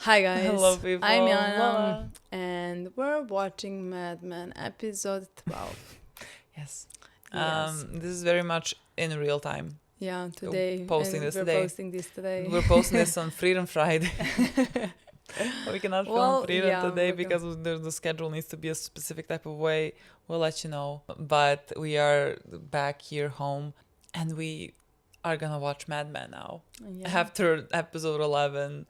Hi guys. Hello people. I'm Lola. Milena, and we're watching Mad Men episode 12. Yes. Yes. This is very much in real time. Yeah, today. Posting and this we're today. posting this today. We're posting this on Freedom Friday. We cannot film Freedom today because the schedule needs to be a specific type of way. We'll let you know. But we are back here home and we are gonna watch Mad Men now. Yeah. After episode 11.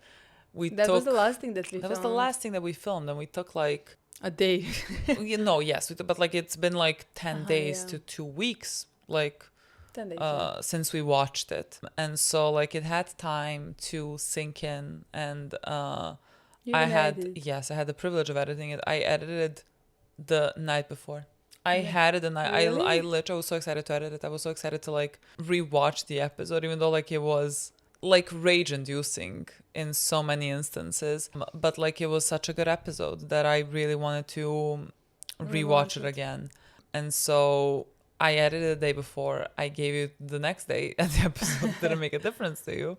That was the last thing that we That filmed. was the last thing that we filmed, and we took like a day. but like it's been like 10 days to 2 weeks, like 10 days. since we watched it, and so like it had time to sink in, and I had the privilege of editing it. I edited the night before. I had it, and I literally was so excited to edit it. I was so excited to like rewatch the episode, even though like it was like rage inducing in so many instances, but like it was such a good episode that I really wanted to rewatch it again. And so I edited the day before. I gave you the next day, and the episode didn't make a difference to you,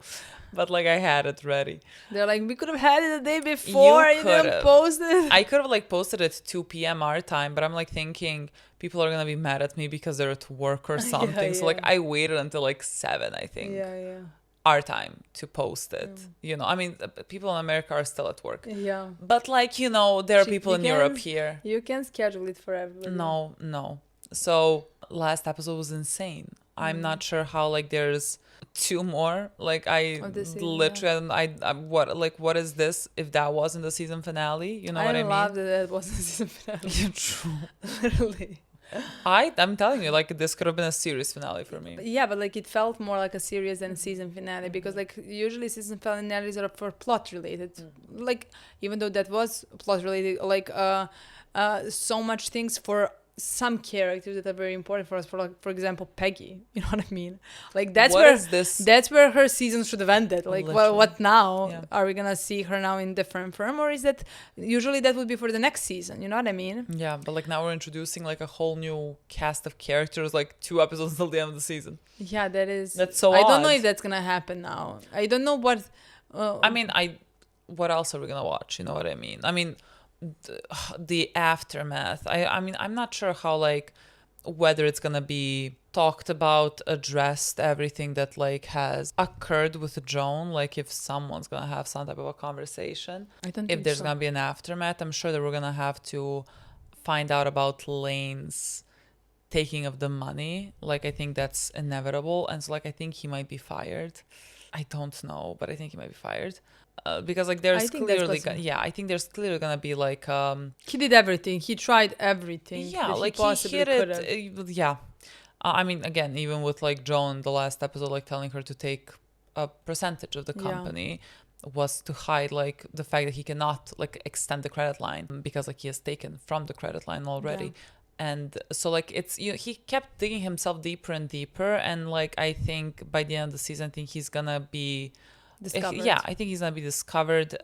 but like I had it ready. They're like, we could have had it the day before. You didn't post it. I could have like posted it 2 p.m. our time, but I'm like thinking people are gonna be mad at me because they're at work or something. So like I waited until like 7, I think. Yeah. Our time to post it. You know, I mean, people in America are still at work. Yeah. But like, you know, there are people in Europe here. You can schedule it for everybody. No. So last episode was insane. I'm not sure how like there's 2 more. Like I literally, I what is this? If that wasn't the season finale, you know what I mean? I love that wasn't the season finale. Yeah, true. Literally. I'm telling you, like this could have been a series finale for me. Yeah, but like it felt more like a series than a season finale, because like usually season finales are for plot related. Like even though that was plot related, like so much things for some characters that are very important for us. For example, Peggy. You know what I mean? Like that's where her season should have ended. Like, well, what now? Yeah. Are we gonna see her now in different form, or is that usually that would be for the next season? You know what I mean? Yeah, but like now we're introducing like a whole new cast of characters, like 2 episodes until the end of the season. Yeah, that's so. I don't know if that's gonna happen now. I don't know what. What else are we gonna watch? You know what I mean? I mean. The aftermath. I mean, I'm not sure how like whether it's gonna be talked about, addressed, everything that like has occurred with Joan. Like if someone's gonna have some type of a conversation, if there's gonna be an aftermath, I'm sure that we're gonna have to find out about Lane's taking of the money. Like I think that's inevitable, and so like I think he might be fired. I don't know, but I think he might be fired. Because like there's clearly I think there's clearly gonna be like he did everything, he tried everything, like he hit it. I mean, again, even with like Joan, the last episode, like telling her to take a percentage of the company was to hide like the fact that he cannot like extend the credit line because like he has taken from the credit line already. And so like it's he kept digging himself deeper and deeper, and like I think by the end of the season I think he's gonna be discovered. I think he's gonna be discovered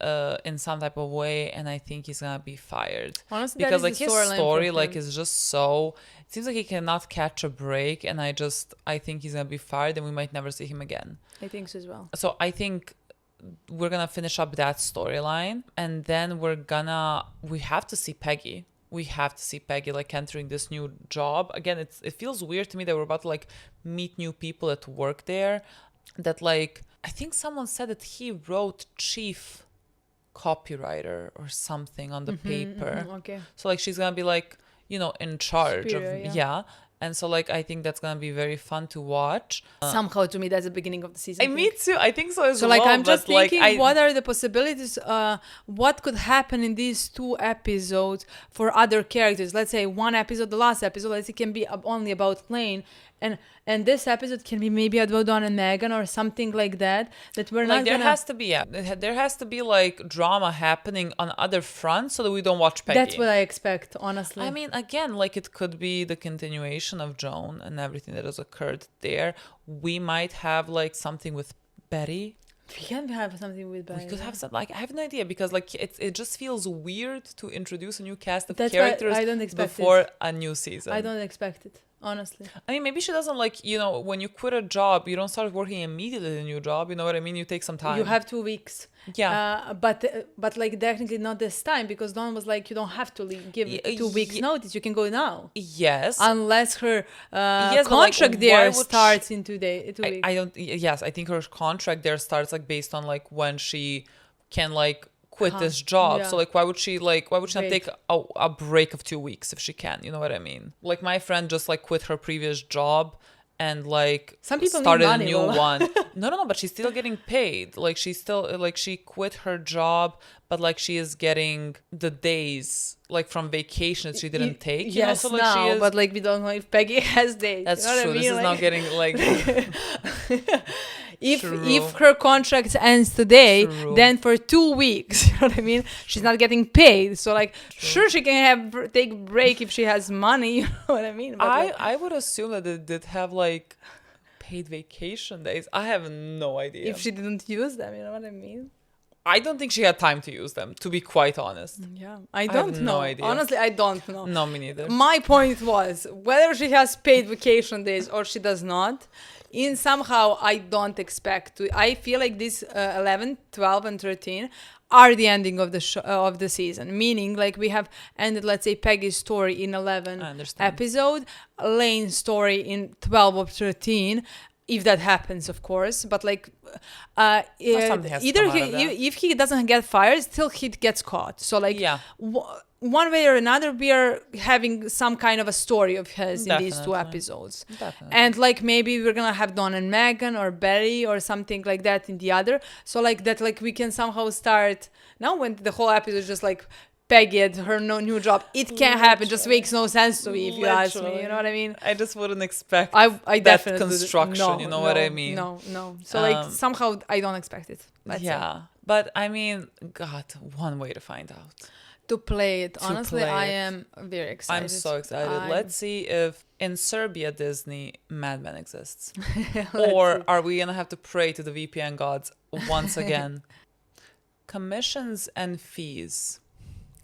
in some type of way, and I think he's gonna be fired. Honestly, because like his story like is just so, it seems like he cannot catch a break, and I think he's gonna be fired and we might never see him again. I think so as well. So I think we're gonna finish up that storyline, and then we have to see Peggy. We have to see Peggy like entering this new job. Again, it feels weird to me that we're about to like meet new people at work there. That like I think someone said that he wrote chief copywriter or something on the paper. Okay. So like she's gonna be like, you know, in charge of and so like I think that's gonna be very fun to watch. Somehow to me that's the beginning of the season. Me too. I think so as well. So like I'm just thinking, what are the possibilities? What could happen in these 2 episodes for other characters? Let's say one episode, the last episode, let's say, can be only about Lane. And this episode can be maybe about Dawn and Megan or something like that. That we're not. There has to be like drama happening on other fronts so that we don't watch Peggy. That's what I expect, honestly. I mean, again, like it could be the continuation of Joan and everything that has occurred there. We might have like something with Betty. We can have something with Betty. We could have something. Like I have no idea, because like it just feels weird to introduce a new cast of characters I don't expect before a new season. I don't expect it. honestly. I mean, maybe she doesn't like, when you quit a job, you don't start working immediately in a new job. You know what I mean? You take some time. You have 2 weeks. Yeah. But like technically not this time, because Dawn was like, you don't have to give 2 weeks notice. You can go now. Yes. Unless her Yes, but, contract like, there why would starts in 2 weeks. I don't. Yes, I think her contract there starts like based on like when she can like quit this job. yeah. So like, why would she not Wait. take a break of 2 weeks if she can? You know what I mean? Like my friend just like quit her previous job and like Some people need started money, a new Lola. one. No, but she's still getting paid. Like she's still like she quit her job, but like she is getting the days like from vacation that she didn't take. You know? Yes, So, like, now, she is, but like we don't know if Peggy has days. that's you know true. What I This mean? is now getting like If True. her contract ends today, True. then for 2 weeks, you know what I mean? She's not getting paid. So like, sure she can take break if she has money. You know what I mean? But I would assume that they did have like paid vacation days. I have no idea. if she didn't use them, you know what I mean? I don't think she had time to use them, to be quite honest. Yeah, I have don't know. no idea. Honestly, I don't know. No, me neither. My point was whether she has paid vacation days or she does not. In somehow, I don't expect to. I feel like this 11, 12, and 13 are the ending of the of the season. Meaning, like we have ended, let's say, Peggy's story in 11 I understand. episode, Lane's story in 12 or 13. If that happens, of course, but like, Something has to either come out of that. if he doesn't get fired, still he gets caught. So like, Yeah. One way or another, we are having some kind of a story of his in these two Definitely. episodes. Definitely. And like maybe we're gonna have Dawn and Megan or Betty or something like that in the other. So like that, like we can somehow start now when the whole episode is just like Peggy at her new job. It can't happen. Just makes no sense to me if you ask me. You know what I mean? I just wouldn't expect I that definitely construction. no, you know no, what I mean? No. So like somehow I don't expect it. Let's say. Yeah. But I mean, God, one way to find out. To play it. Honestly, play I it. am very excited. I'm so excited. Let's see if in Serbia Disney Mad Men exists. Or are we going to have to pray to the VPN gods once again? Commissions and fees.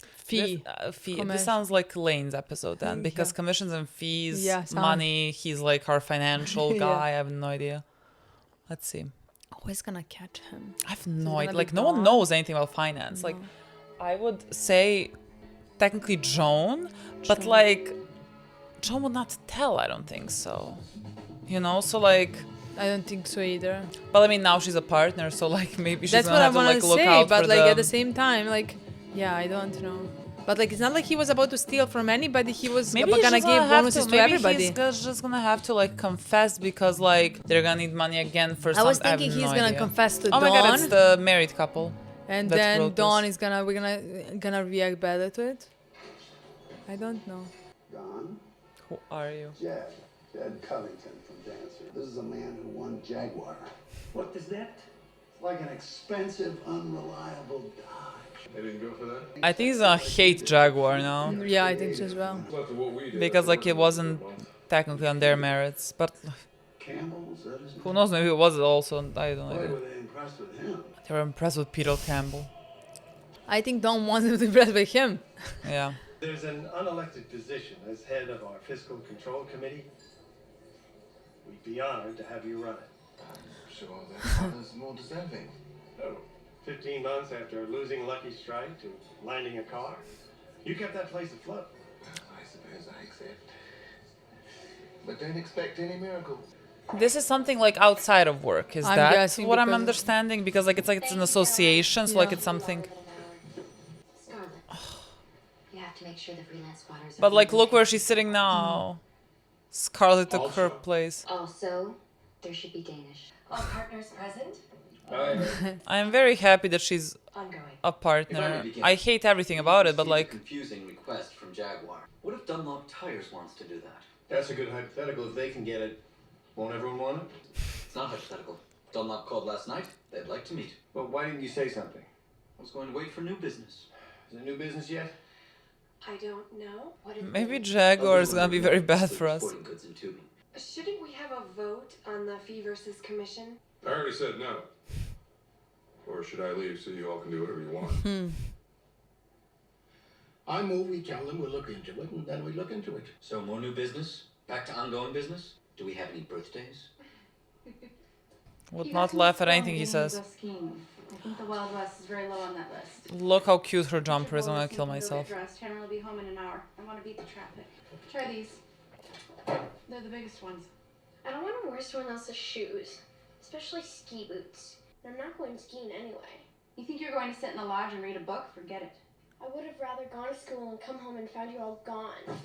Fee. This sounds like Lane's episode then, because commissions and fees, money, he's like our financial guy. I have no idea. Let's see. Who is gonna catch him? I have no idea. Like, no one knows anything about finance. Like, I would say technically Joan, but like, Joan would not tell, I don't think so. You know, so like... I don't think so either. But I mean, now she's a partner, so like maybe she's That's gonna have what to I like want look to say, out but for like the... at the same time, like, yeah, I don't know. But like, it's not like he was about to steal from anybody. He was maybe gonna give bonuses to everybody. Maybe he's just gonna have to like confess because like they're gonna need money again for some... I was thinking he's gonna confess to Dawn. Oh my god, it's the married couple. And then Dawn is gonna react better to it. I don't know. Don? Who are you? Jed Covington from Dancer. This is a man who won Jaguar. What is that? It's like an expensive, unreliable Dodge. They didn't go for that? I think he's gonna hate Jaguar now. Yeah, I think so as well. Because like it wasn't technically on their merits, but Campbell's, that is who knows, maybe it was also, I don't Boy, know. were they impressed with him. They were impressed with Peter Campbell. I think Dawn wants to be impressed by him. Yeah. There's an unelected position as head of our fiscal control committee. We'd be honored to have you run it. I'm sure that others more deserving. Oh, 15 months after losing Lucky Strike to landing a car, you kept that place afloat. I suppose I accept. But don't expect any miracle. This is something like outside of work, is I'm that guessing what I'm because- understanding? Because like it's an association, so like Yeah. it's something... Scarlet. You have to make sure the freelance squatters are But like being look where paid. she's sitting now. Scarlett took her place. Also, there should be Danish. All partners present? I'm very happy that she's Ongoing. a partner. I hate everything about it, but like... Confusing request from Jaguar. What if Dunlop Tires wants to do that? That's a good hypothetical. If they can get it, won't everyone want it? It's not hypothetical. Dunlop called last night. They'd like to meet. Well, why didn't you say something? I was going to wait for new business. Is it new business yet? I don't know. What if Maybe Jaguar is gonna be very bad for us. Sporting goods and tubing. Shouldn't we have a vote on the fee versus commission? I already said no. Or should I leave so you all can do whatever you want? I move we tell them we'll look into it, and then we look into it. So more new business? Back to ongoing business? Do we have any birthdays? Would not laugh at anything he says. I think the Wild West is very low on that list. Look how cute her jumper is. I'm gonna kill myself. Tanner will be home in an hour. I want to beat the traffic. Try these. They're the biggest ones. I don't want to wear someone else's shoes, especially ski boots. I'm not going skiing anyway. You think you're going to sit in the lodge and read a book? Forget it. I would have rather gone to school and come home and found you all gone.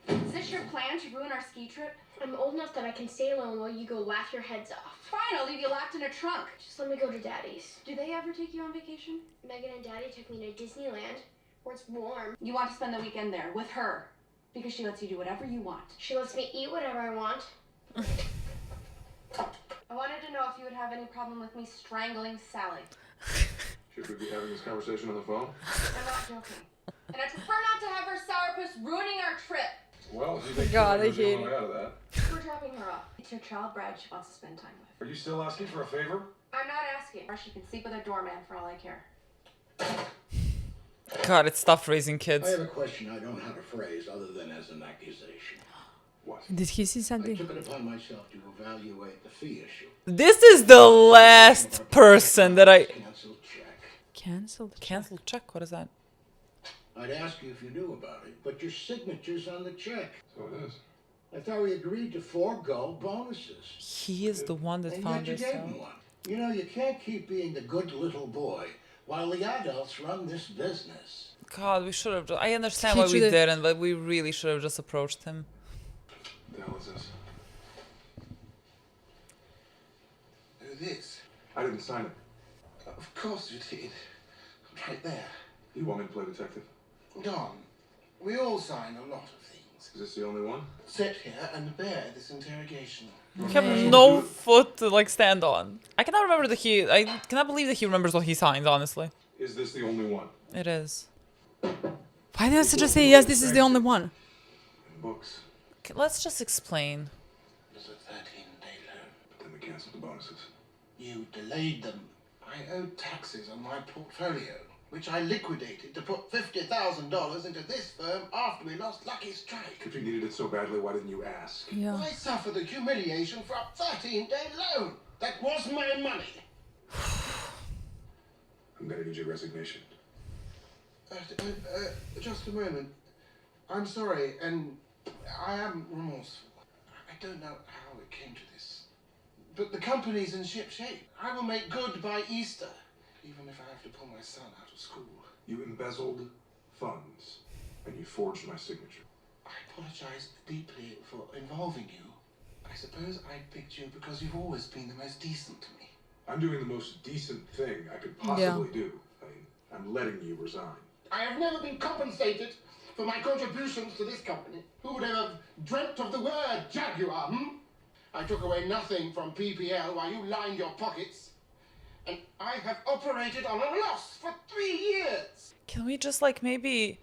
Is this your plan to ruin our ski trip? I'm old enough that I can stay alone while you go laugh your heads off. Fine, I'll leave you locked in a trunk. Just let me go to Daddy's. Do they ever take you on vacation? Megan and Daddy took me to Disneyland, where it's warm. You want to spend the weekend there with her because she lets you do whatever you want. She lets me eat whatever I want. I wanted to know if you would have any problem with me strangling Sally. Should we be having this conversation on the phone? I'm not joking. And I prefer not to have her sourpuss ruining our trip. Well, if you think God, I you're hate the only way out of that. We're dropping her off. It's your child bride she wants to spend time with. Are you still asking for a favor? I'm not asking. Or she can sleep with a doorman for all I care. God, it's tough raising I kids. have a question I don't know how to phrase other than as an accusation. What? Did he see I something? took it upon myself to evaluate the fee issue. This is the last person that I... Cancelled check. Cancelled. Cancelled check? What is that? I'd ask you if you knew about it, but your signature's on the check. So it is. I thought we agreed to forego bonuses. He is the one that And found yet you this gave out. me one. You know, you can't keep being the good little boy while the adults run this business. God, we should have... I understand why He we should've- didn't, but we really should have just approached him. What the hell is this? This? I didn't sign it. Of course you did. Right there. You want me to play detective? Don, we all sign a lot of things. Is this the only one? Sit here and bear this interrogation. You have no foot to like stand on. I cannot remember that he... I cannot believe that he remembers what he signed, honestly. Is this the only one? It is. Why didn't I just say yes? This is the only one. In books. Okay, let's just explain. It was a 13-day loan. But then we canceled the bonuses. You delayed them. I owed taxes on my portfolio, which I liquidated to put $50,000 into this firm after we lost Lucky Strike. If you needed it so badly, why didn't you ask? Yeah. Why suffer the humiliation for a 13-day loan? That was my money. I'm gonna need your resignation. Just a moment. I'm sorry, and I am remorseful. I don't know how it came to this. But the company's in ship shape. I will make good by Easter, even if I have to pull my son out of school. You embezzled funds, and you forged my signature. I apologize deeply for involving you. I suppose I picked you because you've always been the most decent to me. I'm doing the most decent thing I could possibly do. I mean, I'm letting you resign. I have never been compensated for my contributions to this company. Who would have dreamt of the word Jaguar, I took away nothing from PPL while you lined your pockets. And I have operated on a loss for 3 years. Can we just like maybe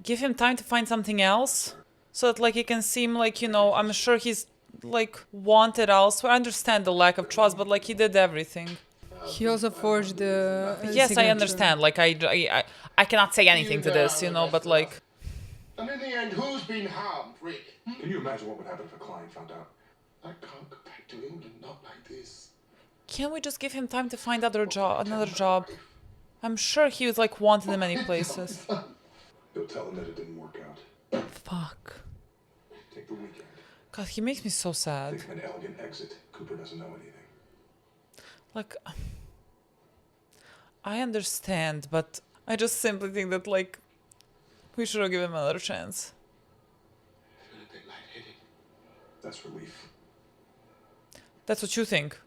give him time to find something else? So that like it can seem like, you know, I'm sure he's like wanted elsewhere. I understand the lack of trust, but like he did everything. He also forged the. Yes, I signature. understand. Like I cannot say anything to this, you know, but like... And in the end, who's been harmed, Rick? Can you imagine what would happen if a client found out? I can't go back to England, not like this. Can we just give him time to find another job? I'm sure he was like wanted in many places. You'll tell him that it didn't work out. Fuck. Take the weekend. God, he makes me so sad. Think of an elegant exit. Cooper doesn't know anything. Like, I understand, but I just simply think that like we should have given him another chance. I feel a bit lightheaded. That's relief. That's what you think.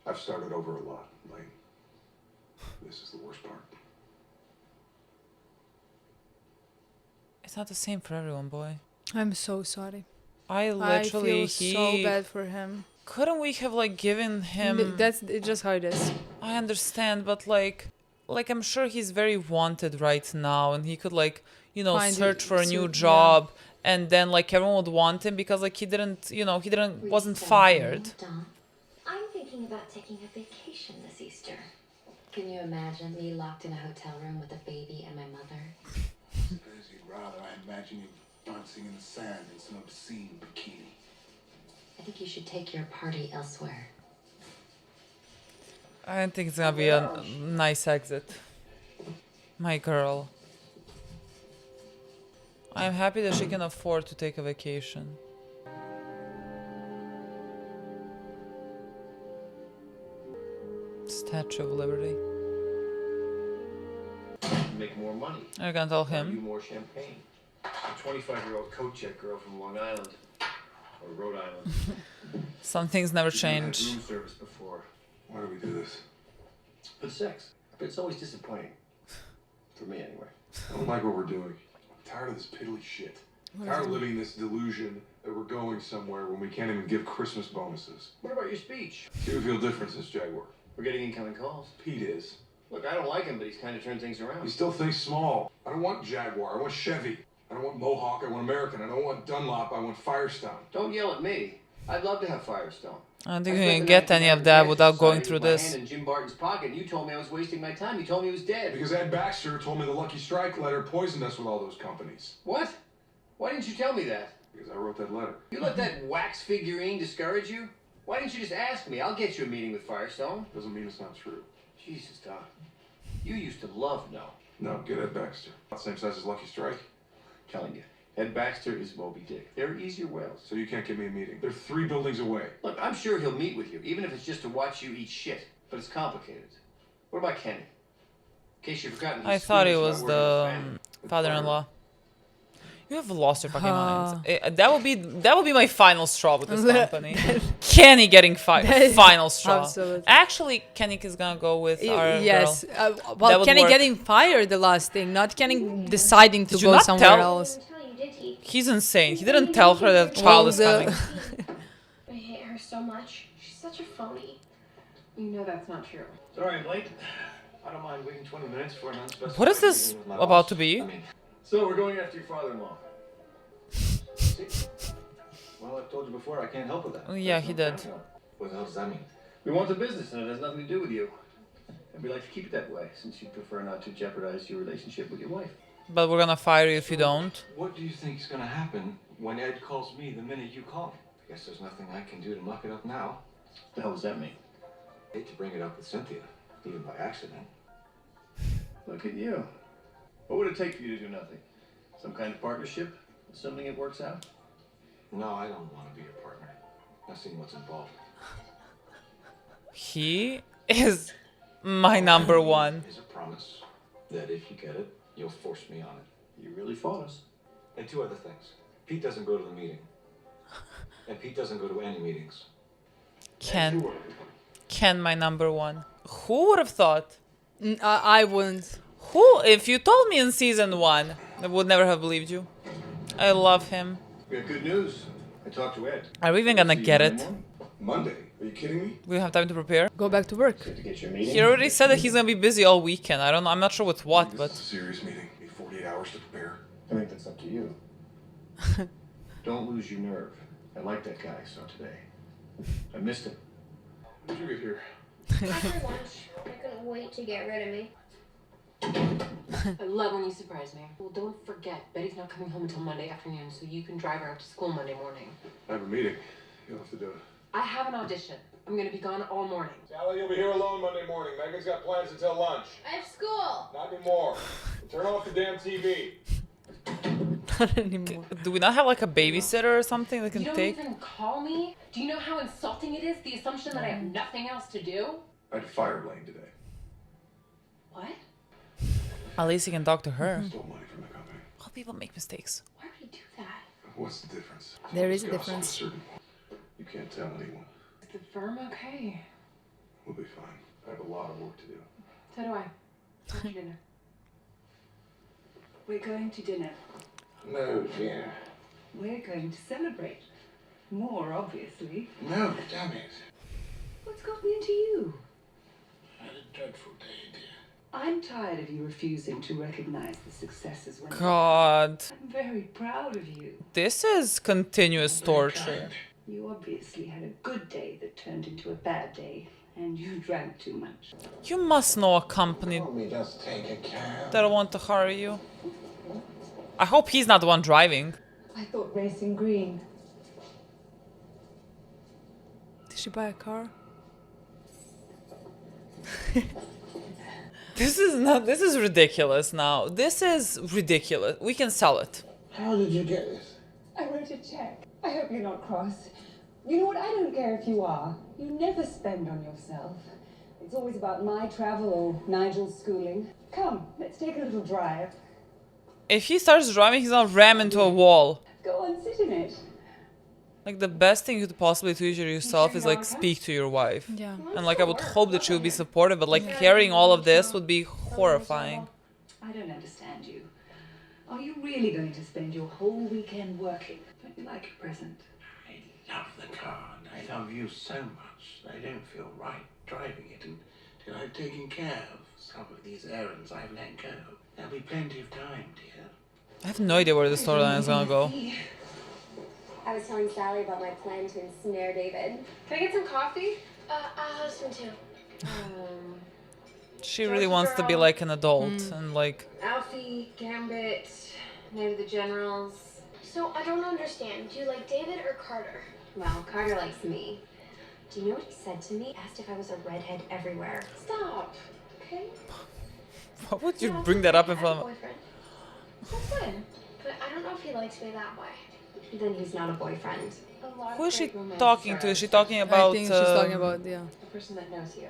I've started over a lot, Lane. This is the worst part. It's not the same for everyone, boy. I'm so sorry. I literally I feel so bad for him. Couldn't we have like given him? That's just how it is. I understand, but like I'm sure he's very wanted right now, and he could like, you know, search for a new job, and then like everyone would want him because like he didn't, you know, wasn't fired. I'm thinking about taking a vacation this Easter. Can you imagine me locked in a hotel room with a baby and my mother? I suppose you'd rather I imagine you dancing in the sand in some obscene bikini. think you should take your party elsewhere. I don't think it's gonna be a nice exit. My girl. I'm happy that she can afford to take a vacation. Statue of Liberty. Make more money. Are you gonna tell Buy you him? more champagne. A 25-year-old coat check girl from Long Island. Or Rhode Island. Some things never You've had change. room service before. Why do we do this? For sex. But it's always disappointing. For me, anyway. I don't like what we're doing. I'm tired of this piddly shit. I'm tired of living this delusion that we're going somewhere when we can't even give Christmas bonuses. What about your speech? You feel different since Jaguar. We're getting incoming calls. Pete is. Look, I don't like him, but he's kind of turned things around. He still thinks small. I don't want Jaguar. I want Chevy. I don't want Mohawk. I want American. I don't want Dunlop. I want Firestone. Don't yell at me. I'd love to have Firestone. I don't think we can get any of that without going through this. My hand in Jim Barton's pocket, and you told me I was wasting my time. You told me he was dead. Because Ed Baxter told me the Lucky Strike letter poisoned us with all those companies. What? Why didn't you tell me that? Because I wrote that letter. You let that wax figurine discourage you? Why didn't you just ask me? I'll get you a meeting with Firestone. Doesn't mean it's not true. Jesus, Doc. You used to love No. No, get Ed Baxter. Not the same size as Lucky Strike. Telling you. Ed Baxter is Moby Dick. There are easier whales. So you can't give me a meeting. They're 3 buildings away. Look, I'm sure he'll meet with you, even if it's just to watch you eat shit. But it's complicated. What about Kenny? In case you've forgotten, I he's thought he Swedish, was not worried about the family. father-in-law. You have lost your fucking mind. That would be my final straw with this company. Kenny getting final straw. Absolutely. Actually, Kenny is gonna go with our yes. girl. Well, would Kenny work. getting fired the last thing, not Kenny deciding to Did you go not somewhere tell- else. He's insane. He didn't tell her that child is coming. I hate her so much. She's such a phony. You know that's not true. Sorry I'm late. I don't mind waiting 20 minutes for an unspecified What is this meeting with my about boss. to be? So we're going after your father-in-law. See? Well, I've told you before, I can't help with that. Oh, yeah, he did. What the hell does that mean? We want the business, and it has nothing to do with you. And we like to keep it that way, since you prefer not to jeopardize your relationship with your wife. But we're gonna fire you if you don't. What do you think is going to happen when Ed calls me the minute you call him? I guess there's nothing I can do to muck it up now. What the hell does that mean? I hate to bring it up with Cynthia, even by accident. Look at you. What would it take for you to do nothing? Some kind of partnership, assuming it works out? No, I don't want to be your partner. I've seen what's involved. He is my number one. Here's a promise that if you get it, you'll force me on it. You really fought us. And 2 other things. Pete doesn't go to the meeting. And Pete doesn't go to any meetings. Ken, my number one. Who would have thought? I wouldn't. Who? If you told me in season 1, I would never have believed you. I love him. We have good news. I talked to Ed. Are we even gonna get it? Monday? Are you kidding me? We don't have time to prepare. Go back to work. To get your meeting. He already said that he's gonna be busy all weekend. I don't know. I'm not sure with what, but This is a serious meeting. Need 48 hours to prepare. I think that's up to you. Don't lose your nerve. I like that guy, so today. I missed him. When did you get here? After lunch, I couldn't wait to get rid of me. I love when you surprise me. Well, don't forget, Betty's not coming home until Monday afternoon, so you can drive her out to school Monday morning. I have a meeting. You'll have to do it. I have an audition. I'm gonna be gone all morning. Sally, you'll be here alone Monday morning. Megan's got plans until lunch. I have school. Not anymore. Turn off the damn TV. Not anymore. do we not have like a babysitter or something that can You don't take? even call me? Do you know how insulting it is? The assumption that I have nothing else to do? I had to fire Blaine today. What? At least you can talk to her. Stole money from the company. All people make mistakes. Why would he do that? What's the difference? There is a It's got difference. a certain point. You can't tell anyone. Is the firm okay? We'll be fine. I have a lot of work to do. So do I. After dinner. We're going to dinner. No, dear. We're going to celebrate. More, obviously. No, damn it. What's gotten into you? I had a dreadful day, dear. I'm tired of you refusing to recognize the successes when God, I'm very proud of you. this is continuous torture. You obviously had a good day that turned into a bad day, and you drank too much. You must know a company Let me just take a cab. that'll want to hurry you. I hope he's not the one driving. I thought racing green. Did she buy a car? This is ridiculous now. This is ridiculous. We can sell it. How did you get this? I wrote a check. I hope you're not cross. You know what? I don't care if you are. You never spend on yourself. It's always about my travel or Nigel's schooling. Come, let's take a little drive. If he starts driving, he's gonna ram into a wall. Go on, sit in it. Like, the best thing you could possibly do to yourself is, like, speak to your wife. Yeah. And, like, I would hope that she would be supportive, but, like, carrying all of this would be horrifying. I don't understand you. Are you really going to spend your whole weekend working? Don't you like a present? I love the car and I love you so much. I don't feel right driving it until I've taken care of some of these errands I've let go. There'll be plenty of time, dear. I have no idea where the storyline is gonna go. I was telling Sally about my plan to ensnare David. Can I get some coffee? I'll have some too. She really wants to be like an adult and like... Alfie, Gambit, Night of the Generals. So I don't understand. Do you like David or Carter? Well, Carter likes me. Do you know what he said to me? Asked if I was a redhead everywhere. Stop, okay? Why would you bring that up in front of... Boyfriend. That's good. But I don't know if he likes me that way. Then he's not a boyfriend. Who is she talking to? Is she talking about... I think she's talking about, yeah. The person that knows you.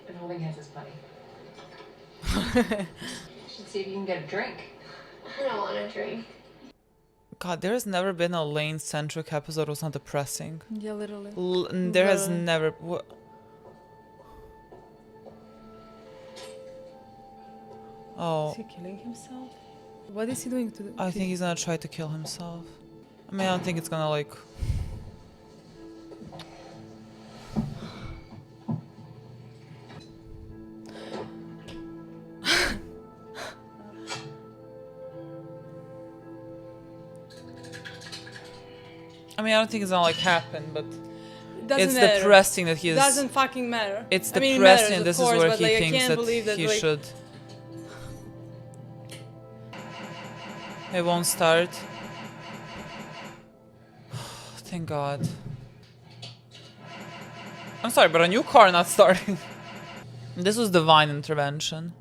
And holding hands is funny. You should see if you can get a drink. I don't want a drink. God, there has never been a Lane-centric episode that was not depressing. Yeah, literally. There has never... Oh. Is he killing himself? What is he doing to... I think he's gonna try to kill himself. I mean, I don't think it's gonna, like... I mean, I don't think it's gonna, like, happen, but... It's matter. depressing that he is... Doesn't fucking matter. It's I mean, depressing, it matters, this of course, is where but, he like, thinks I can't that believe that he like... should... It won't start. Thank God. I'm sorry, but a new car not starting. This was divine intervention.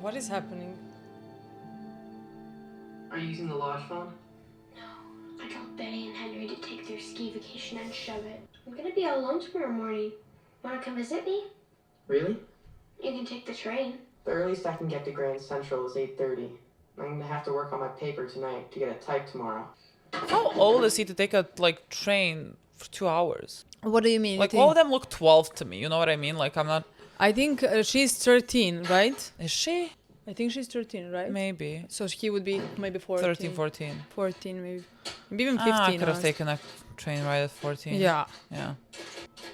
What is happening? Are you using the lodge phone? No, I told Betty and Henry to take their ski vacation and shove it. I'm gonna be all alone tomorrow morning. Wanna come visit me? Really? You can take the train. The earliest I can get to Grand Central is 8:30. I'm gonna have to work on my paper tonight to get it typed tomorrow. How old is he to take a, like, train for 2 hours? What do you mean? Like, all of them look 12 to me, you know what I mean? Like, I'm not... I think she's 13, right? Is she? I think she's 13, right? Maybe. So he would be maybe 14. 13, 14. 14, maybe. Maybe even 15. I could have honestly. taken a train ride at 14. Yeah. Yeah.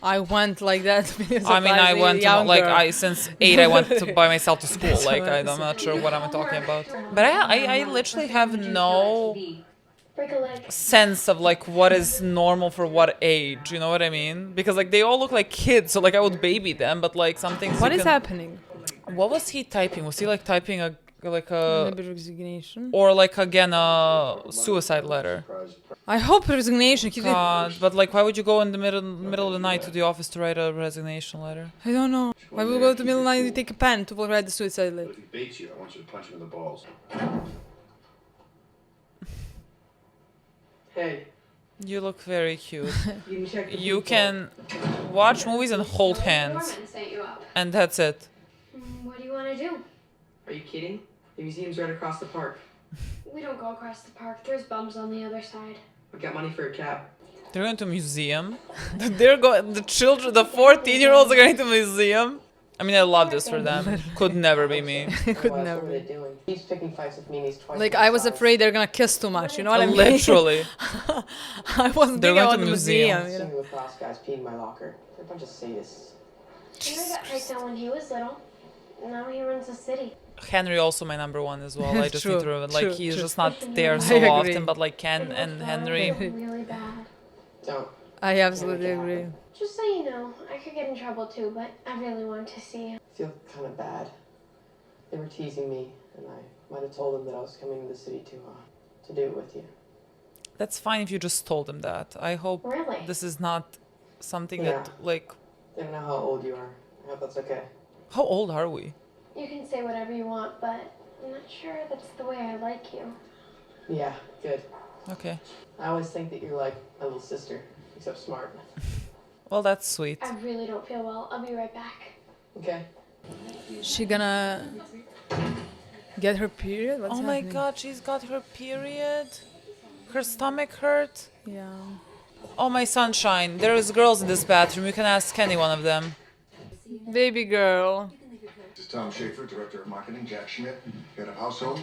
I went like that. Because I mean, I went to, like, since 8 I went to by myself to school. That's Like, what I'm not sure what I'm talking about. But I literally have no Break a leg. sense of, like, what is normal for what age, you know what I mean? Because, like, they all look like kids, so, like, I would baby them, but, like, some things What is happening? What was he typing? Was he, like, typing like a... Maybe resignation? Or, like, again, a suicide letter? I hope resignation. God, but, like, why would you go in the middle of the night to the office to write a resignation letter? I don't know. Why would you go to the middle of the night and take a pen to write the suicide letter? If he beats you, I want you to punch him in the balls. Hey. You look very cute. You can check the You people. can watch movies and hold hands. Norman set you up. And that's it. What do you want to do? Are you kidding? The museum's right across the park. We don't go across the park. There's bums on the other side. We got money for a cab. They're going to a museum. They're going. The children, the 14-year-olds are going to a museum. I mean, I love this for them. Could never be me. Could never What are they doing? He's picking fights with me and he's twice Like, my I was size. afraid they're gonna kiss too much, you know what I mean? Literally. I wasn't They're thinking going about to the a museum, museum. you know? Singing with Ross guys peeing my locker. They're a bunch of sadists. Henry got picked on when he was little. Now he runs the city. Henry also my number one as well. I just True, need to remember. Like, true, he's true. just not there I so agree. often, but like Ken and Henry. Really bad. Don't. I absolutely agree. Just so you know, I could get in trouble too, but I really want to see you. I feel kind of bad. They were teasing me, and I might have told them that I was coming to the city to do it with you. That's fine if you just told him that. I hope Really? this is not something Yeah. that, like... Didn't know how old you are. I hope that's okay. How old are we? You can say whatever you want, but I'm not sure that's the way I like you. Yeah, good. Okay. I always think that you're like my little sister, except smart. Well, that's sweet. I really don't feel well. I'll be right back. Okay. She gonna get her period? What's Oh my happening? god, she's got her period. Her stomach hurt. Yeah. Oh my sunshine, there is girls in this bathroom. You can ask any one of them. Baby girl. This is Tom Schaefer, Director of Marketing. Jack Schmidt, Head of Household.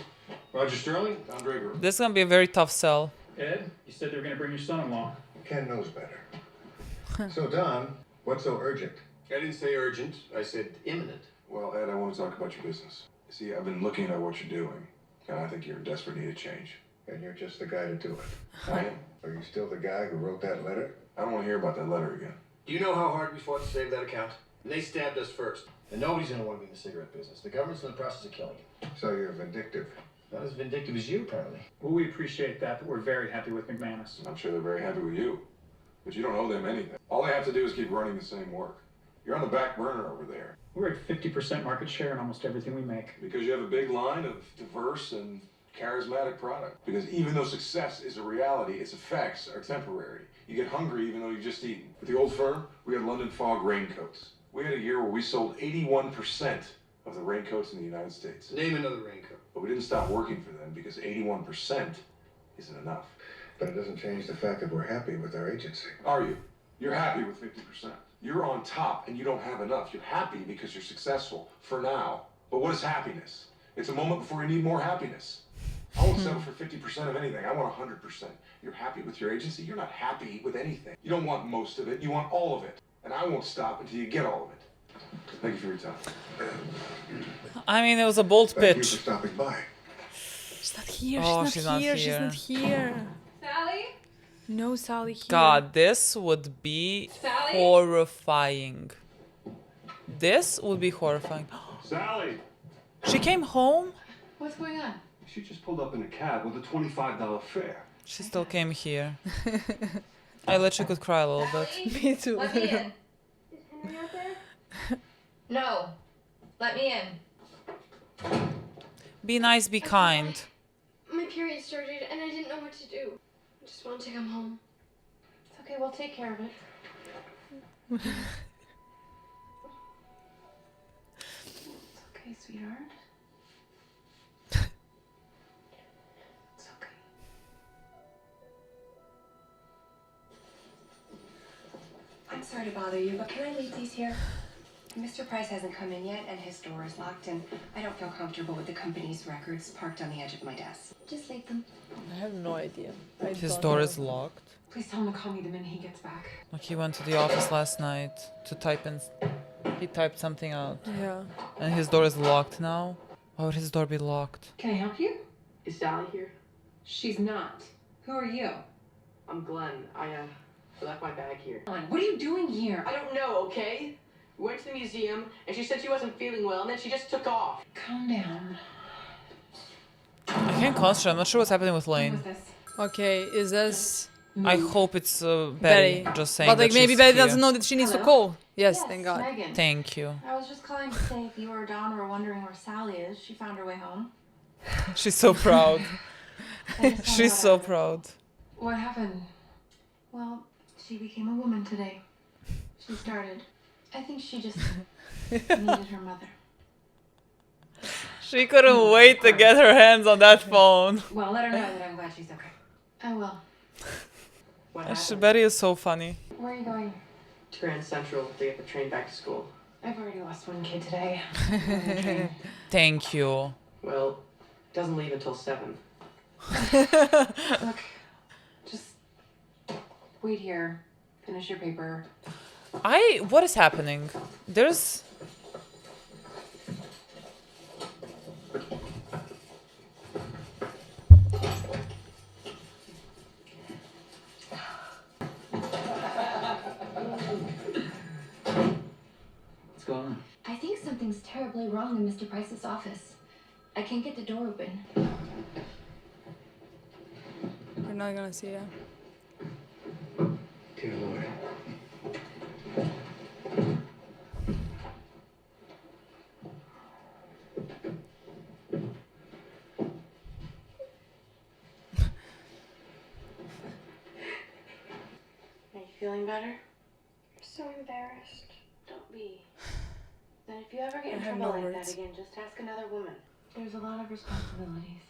Roger Sterling. Don Draper. This is gonna be a very tough sell. Ed, you said they were going to bring your son-in-law. Ken knows better. So, Don, what's so urgent? I didn't say urgent. I said imminent. Well, Ed, I want to talk about your business. See, I've been looking at what you're doing, and I think you're in desperate need of change. And you're just the guy to do it. I am. Are you still the guy who wrote that letter? I don't want to hear about that letter again. Do you know how hard we fought to save that account? And they stabbed us first. And nobody's going to want to be in the cigarette business. The government's in the process of killing you. So you're vindictive. Not as vindictive as you, apparently. Well, we appreciate that, but we're very happy with McManus. I'm sure they're very happy with you. But you don't owe them anything. All they have to do is keep running the same work. You're on the back burner over there. We're at 50% market share in almost everything we make. Because you have a big line of diverse and charismatic product. Because even though success is a reality, its effects are temporary. You get hungry even though you've just eaten. With the old firm, we had London Fog raincoats. We had a year where we sold 81% of the raincoats in the United States. Name another raincoat. But we didn't stop working for them because 81% isn't enough. But it doesn't change the fact that we're happy with our agency. Are you? You're happy with 50%. You're on top and you don't have enough. You're happy because you're successful for now. But what is happiness? It's a moment before you need more happiness. I won't settle for 50% of anything. I want 100%. You're happy with your agency. You're not happy with anything. You don't want most of it. You want all of it. And I won't stop until you get all of it. Thank you for your time. I mean, it was a bold Thank you pitch. for stopping by. She's not here. Oh, She's not here. She's here. not here. Sally? No Sally here. God, this would be Sally? horrifying. This would be horrifying. Sally! She came home? What's going on? She just pulled up in a cab with a $25 fare. She still came here. I literally could cry a little bit. Me too. Let me in. Is Henry out there? No. Let me in. Be nice, be kind. My period started and I didn't know what to do. I just wanted to come home. It's okay, we'll take care of it. It's okay, sweetheart. It's okay. I'm sorry to bother you, but can I leave these here? Mr. Price hasn't come in yet, and his door is locked, and I don't feel comfortable with the company's records parked on the edge of my desk. Just leave them. I have no idea. His door is locked. Please tell him to call me the minute he gets back. Like he went to the office last night to type in. He typed something out. Yeah. And his door is locked now. Why would his door be locked? Can I help you? Is Sally here? She's not. Who are you? I'm Glenn. I left my bag here. What are you doing here? I don't know, okay? We went to the museum, and she said she wasn't feeling well, and then she just took off. Calm down. I can't concentrate. I'm not sure what's happening with What Lane. was this? Okay, is this I hope it's Betty just saying But like that maybe she's Betty here. doesn't know that she needs to call. Yes, thank God. Megan. Thank you. I was just calling to say if you or Dawn were wondering where Sally is, she found her way home. She's so proud. I just She's found so out. proud. What happened? Well, she became a woman today. She started. I think she just needed her mother. She couldn't wait to get her hands on that phone. Well, let her know that I'm glad she's okay. I will. What happened? Betty is so funny. Where are you going? To Grand Central to get the train back to school. I've already lost one kid today. Thank you. Well, it doesn't leave until 7. Look, just wait here. Finish your paper. What is happening? There's... What's going on? I think something's terribly wrong in Mr. Price's office. I can't get the door open. You're not gonna see it. Dear Lord. Are you feeling better? I'm so embarrassed. Don't be. Then if you ever get in I have trouble no like words. that again, just ask another woman. There's a lot of responsibilities.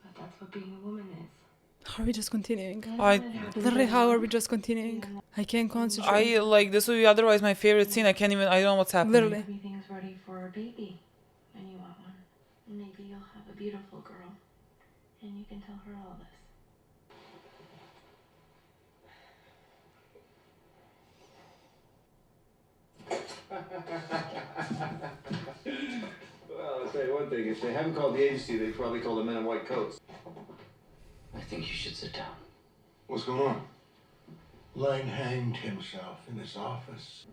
But that's what being a woman is. How are we just continuing? I Literally, how are we just continuing? I can't concentrate. I like this would be otherwise my favorite scene. I can't even. I don't know what's happening. Literally. Everything's ready for a baby. And you want one. Maybe you'll have a beautiful girl. And you can tell her all this. Well, I'll tell you one thing. If they haven't called the agency, they probably called the men in white coats. I think you should sit down. What's going on? Lane hanged himself in his office.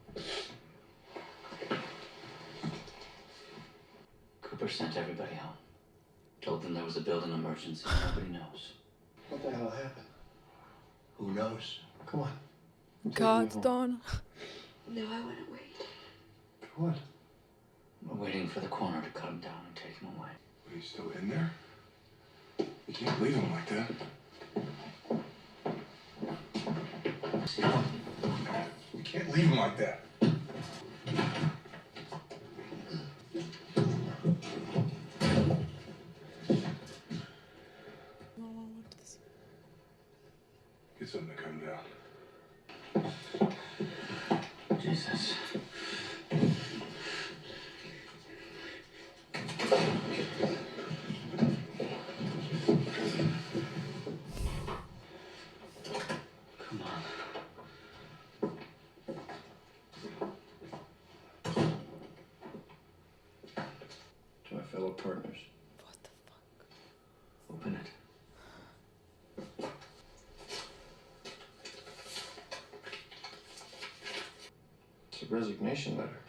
Cooper sent everybody home. Told them there was a building emergency. Nobody knows. What the hell happened? Who knows? Come on. God, Dawn. No, I want to wait. For what? We're waiting for the coroner to cut him down and take him away. Are you still in there? You can't leave him like that. You can't leave him like that. Get something to come down. Jesus. Come on. To my fellow partners. What the fuck? Open it. It's a resignation letter.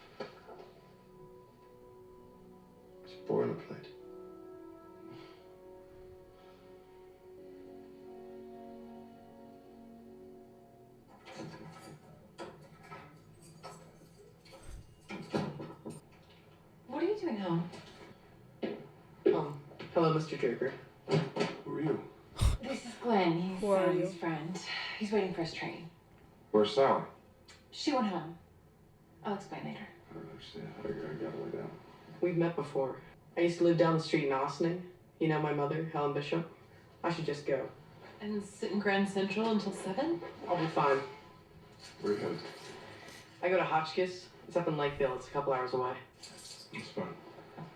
It's boilerplate. What are you doing home? Hello, Mr. Draper. Who are you? This is Glenn. He's Who are Sally's you? friend. He's waiting for his train. Where's Sally? She went home. I'll explain later. I don't understand. I gotta lay down. We've met before. I used to live down the street in Austin. You know my mother, Helen Bishop? I should just go. And sit in Grand Central until 7? I'll be fine. Where are you headed? I go to Hotchkiss. It's up in Lakeville. It's a couple hours away. It's fine.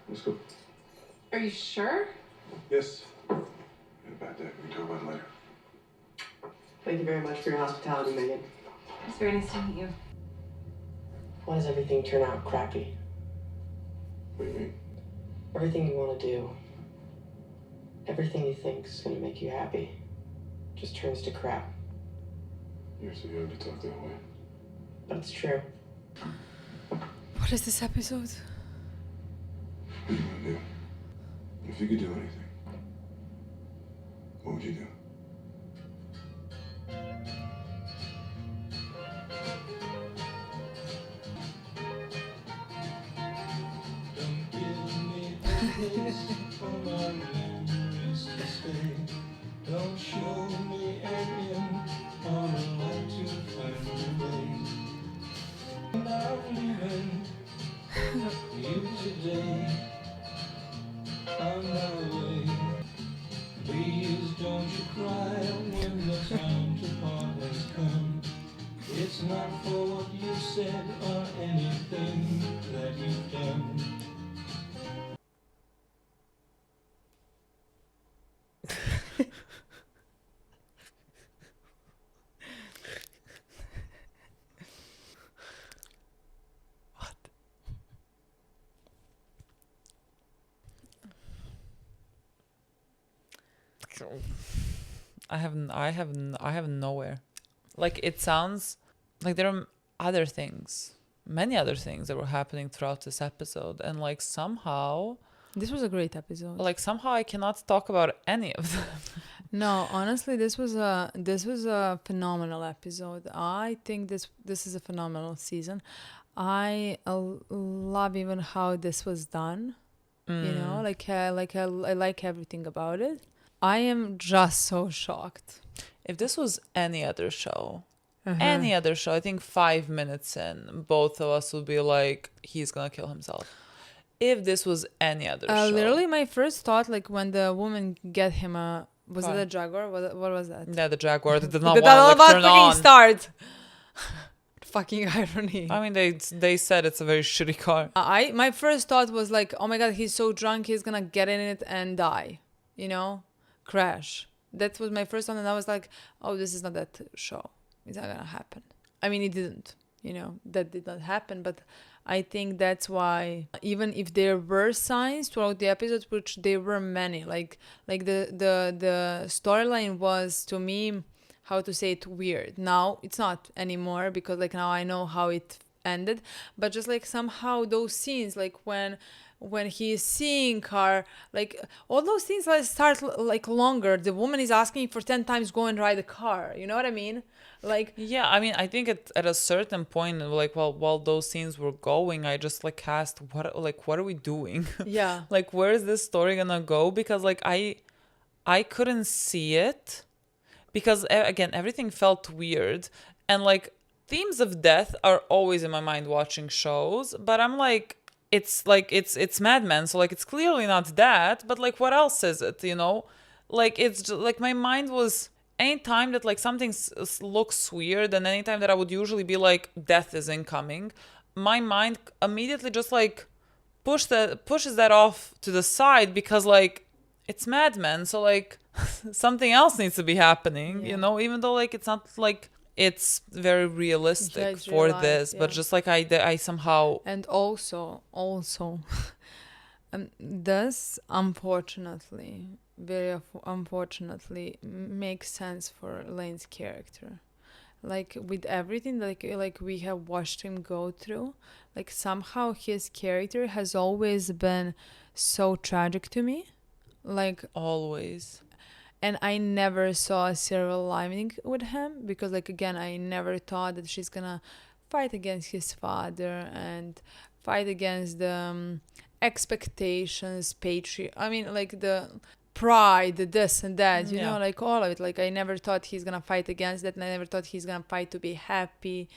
Let's go. Are you sure? Yes. Had a bad day. We can talk about it later. Thank you very much for your hospitality, Megan. It's very nice to meet you. Why does everything turn out crappy? What do you mean? Everything you want to do, everything you think is going to make you happy, just turns to crap. You're so young to talk that way. But it's true. What is this episode? What are you gonna do? If you could do anything, what would you do? Don't show me again. I'm alive to find a way. And I'm leaving you today. On my way. Please don't you cry when the time to part has come. It's not for what you said or anything that you've done. I have nowhere. Like, it sounds like there are other things, many other things that were happening throughout this episode, and like somehow This was a great episode. like somehow I cannot talk about any of them. No, honestly, this was a phenomenal episode. I think this is a phenomenal season. I love even how this was done. You know, I like everything about it. I am just so shocked. If this was any other show, Uh-huh. any other show, I think 5 minutes in, both of us would be like, he's gonna kill himself. If this was any other show. Literally, my first thought, like when the woman get him a was Car. it a Jaguar? What was that? Yeah, the Jaguar that did not Did want to like, turn fucking on. start. Fucking irony. I mean, they said it's a very shitty car. My first thought was like, oh my god, he's so drunk, he's gonna get in it and die. You know, crash. That was my first thought, and I was like, oh, this is not that show. It's not gonna happen. I mean, it didn't. You know, that did not happen, but I think that's why, even if there were signs throughout the episodes, which there were many, like the storyline was, to me, how to say it, weird. Now it's not anymore, because like now I know how it ended, but just like somehow those scenes, like when he's seeing her, like all those things like start like longer. The woman is asking for 10 times, go and ride a car, you know what I mean? Like, yeah, I mean, I think at a certain point, like while those scenes were going, I just like asked, what are we doing? Yeah. Like, where is this story gonna go? Because like I couldn't see it, because again, everything felt weird, and like themes of death are always in my mind watching shows, but I'm like, it's Mad Men, so like it's clearly not that, but like what else is it, you know? Like it's just, like my mind was, anytime that like something looks weird, and anytime that I would usually be like, death is incoming, my mind immediately just like pushes that off to the side, because like it's Mad Men, so like something else needs to be happening, you know, even though like it's not like it's very realistic for real life, this, but just like I somehow. And also this unfortunately, very unfortunately, makes sense for Lane's character. Like with everything like we have watched him go through, like somehow his character has always been so tragic to me, like always. And I never saw a silver lining with him, because like again, I never thought that she's gonna fight against his father and fight against the expectations, I mean, like the pride, this and that, you know, like all of it. Like I never thought he's gonna fight against that, and I never thought he's gonna fight to be happy.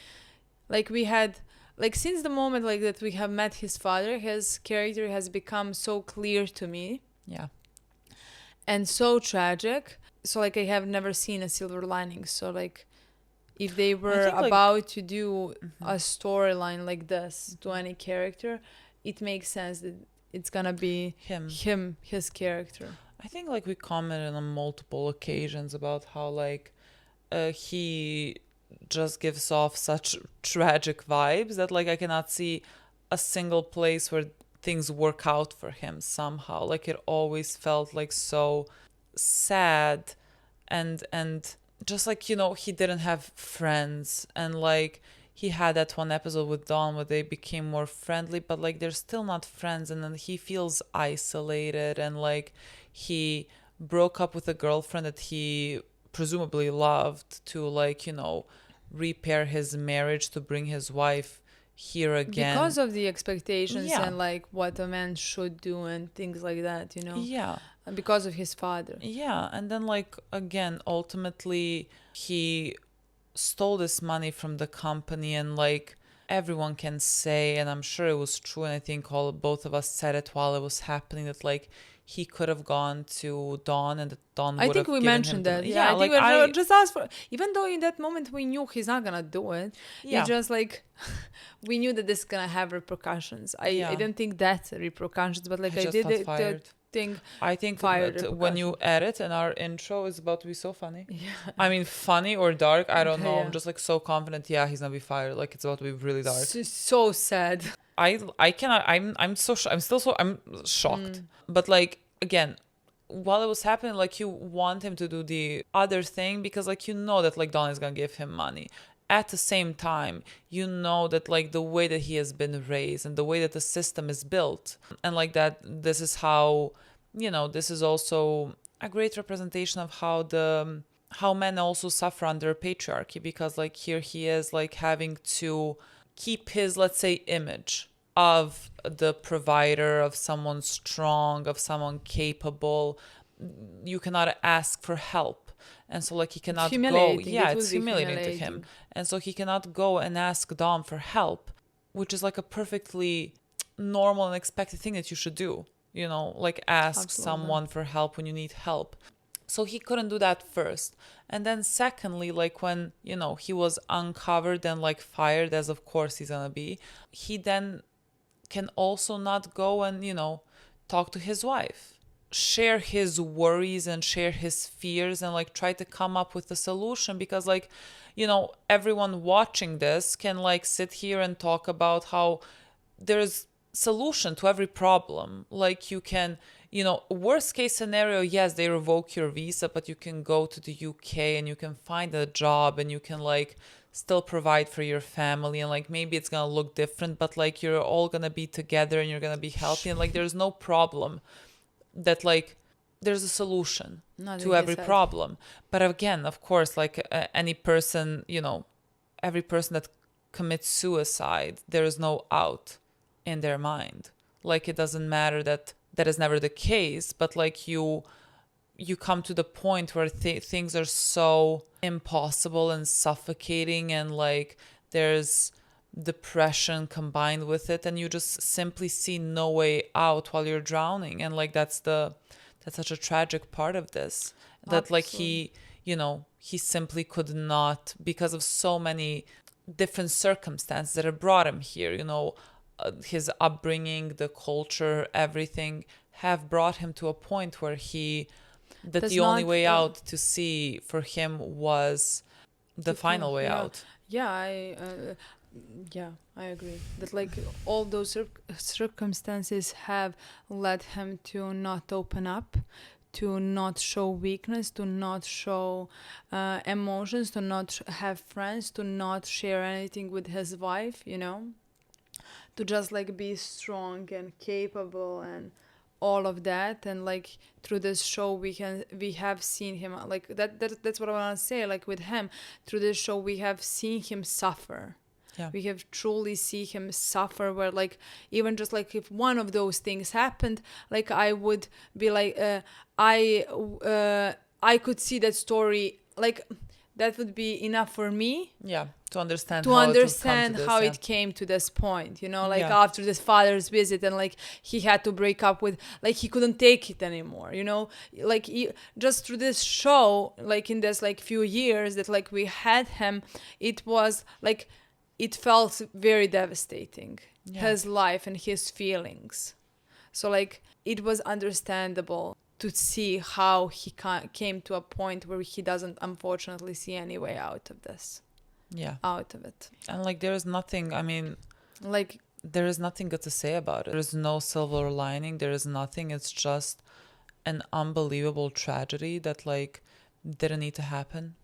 Like we had, like since the moment like that we have met his father, his character has become so clear to me. Yeah. And so tragic. So like I have never seen a silver lining. So like if they were about to do a storyline like this to any character, it makes sense that it's gonna be his character. I think like we commented on multiple occasions about how like he just gives off such tragic vibes that like I cannot see a single place where things work out for him somehow. Like it always felt like so sad, and just like, you know, he didn't have friends, and like he had that one episode with Dawn where they became more friendly, but like they're still not friends, and then he feels isolated, and like he broke up with a girlfriend that he presumably loved to like, you know, repair his marriage, to bring his wife here again, because of the expectations and like what a man should do and things like that, you know. And because of his father. And then like again, ultimately he stole this money from the company, and like everyone can say, and I'm sure it was true, and I think both of us said it while it was happening, that like he could have gone to Dawn, and Dawn would have given him. I think we mentioned that. Yeah, I think like we just asked for. Even though in that moment we knew he's not gonna do it. It's just like we knew that this is gonna have repercussions. I didn't think that's repercussions, but like I did it. I think that when you edit, and our intro is about to be so funny. I mean, funny or dark, I don't know. I'm just like so confident. Yeah, he's gonna be fired. Like it's about to be really dark. So sad. I cannot. I'm shocked. But like again, while it was happening, like you want him to do the other thing, because like you know that like Dawn is gonna give him money. At the same time, you know that like the way that he has been raised, and the way that the system is built, and like that this is how, you know, this is also a great representation of how men also suffer under patriarchy, because like here he is like having to keep his, let's say, image of the provider, of someone strong, of someone capable. You cannot ask for help. And so like he cannot go. Yeah, it's humiliating to him. And so he cannot go and ask Dom for help, which is like a perfectly normal and expected thing that you should do. You know, like ask someone for help when you need help. So he couldn't do that first. And then secondly, like when, you know, he was uncovered and like fired, as of course he's gonna be, he then can also not go and, you know, talk to his wife, share his worries and share his fears and like try to come up with a solution, because like, you know, everyone watching this can like sit here and talk about how there's solution to every problem. Like you can, you know, worst case scenario, yes, they revoke your visa, but you can go to the UK and you can find a job and you can like still provide for your family, and like maybe it's gonna look different, but like you're all gonna be together and you're gonna be healthy, and like there's no problem that like there's a solution to every problem. But again, of course, like any person, you know, every person that commits suicide, there is no out in their mind. Like it doesn't matter that is never the case, but like you come to the point where things are so impossible and suffocating, and like there's depression combined with it, and you just simply see no way out while you're drowning. And like that's such a tragic part of this, that like he, you know, he simply could not, because of so many different circumstances that have brought him here, you know, his upbringing, the culture, everything have brought him to a point where the only way out to see for him was the final way out. Yeah, I agree that like all those circumstances have led him to not open up, to not show weakness, to not show emotions, to not have friends, to not share anything with his wife, you know, to just like be strong and capable and all of that. And like through this show we have seen him like that's what I want to say, like with him, through this show we have seen him suffer. Yeah. We have truly seen him suffer, where like even just like if one of those things happened, like I would be like I could see that story, like that would be enough for me. Yeah, to understand how it came to this point, you know, like after this father's visit, and like he had to break up with, like he couldn't take it anymore, you know, like just through this show, like in this like few years that like we had him, it was like it felt very devastating, his life and his feelings. So like it was understandable to see how he came to a point where he doesn't unfortunately see any way out of this. Yeah. Out of it. And like there is nothing, I mean, like there is nothing good to say about it. There is no silver lining. There is nothing. It's just an unbelievable tragedy that like didn't need to happen.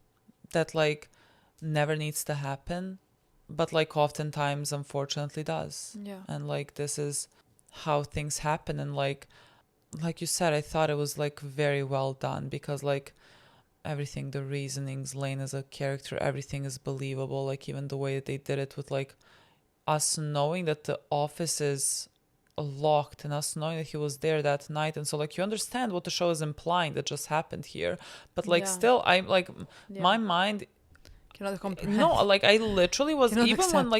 That like never needs to happen. But like oftentimes unfortunately does. Yeah. And like this is how things happen. And like you said, I thought it was like very well done, because like everything, the reasonings, Lane as a character, everything is believable. Like even the way that they did it with like us knowing that the office is locked and us knowing that he was there that night. And so like you understand what the show is implying that just happened here. But like still I'm like my mind cannot comprehend. No, like I literally was even when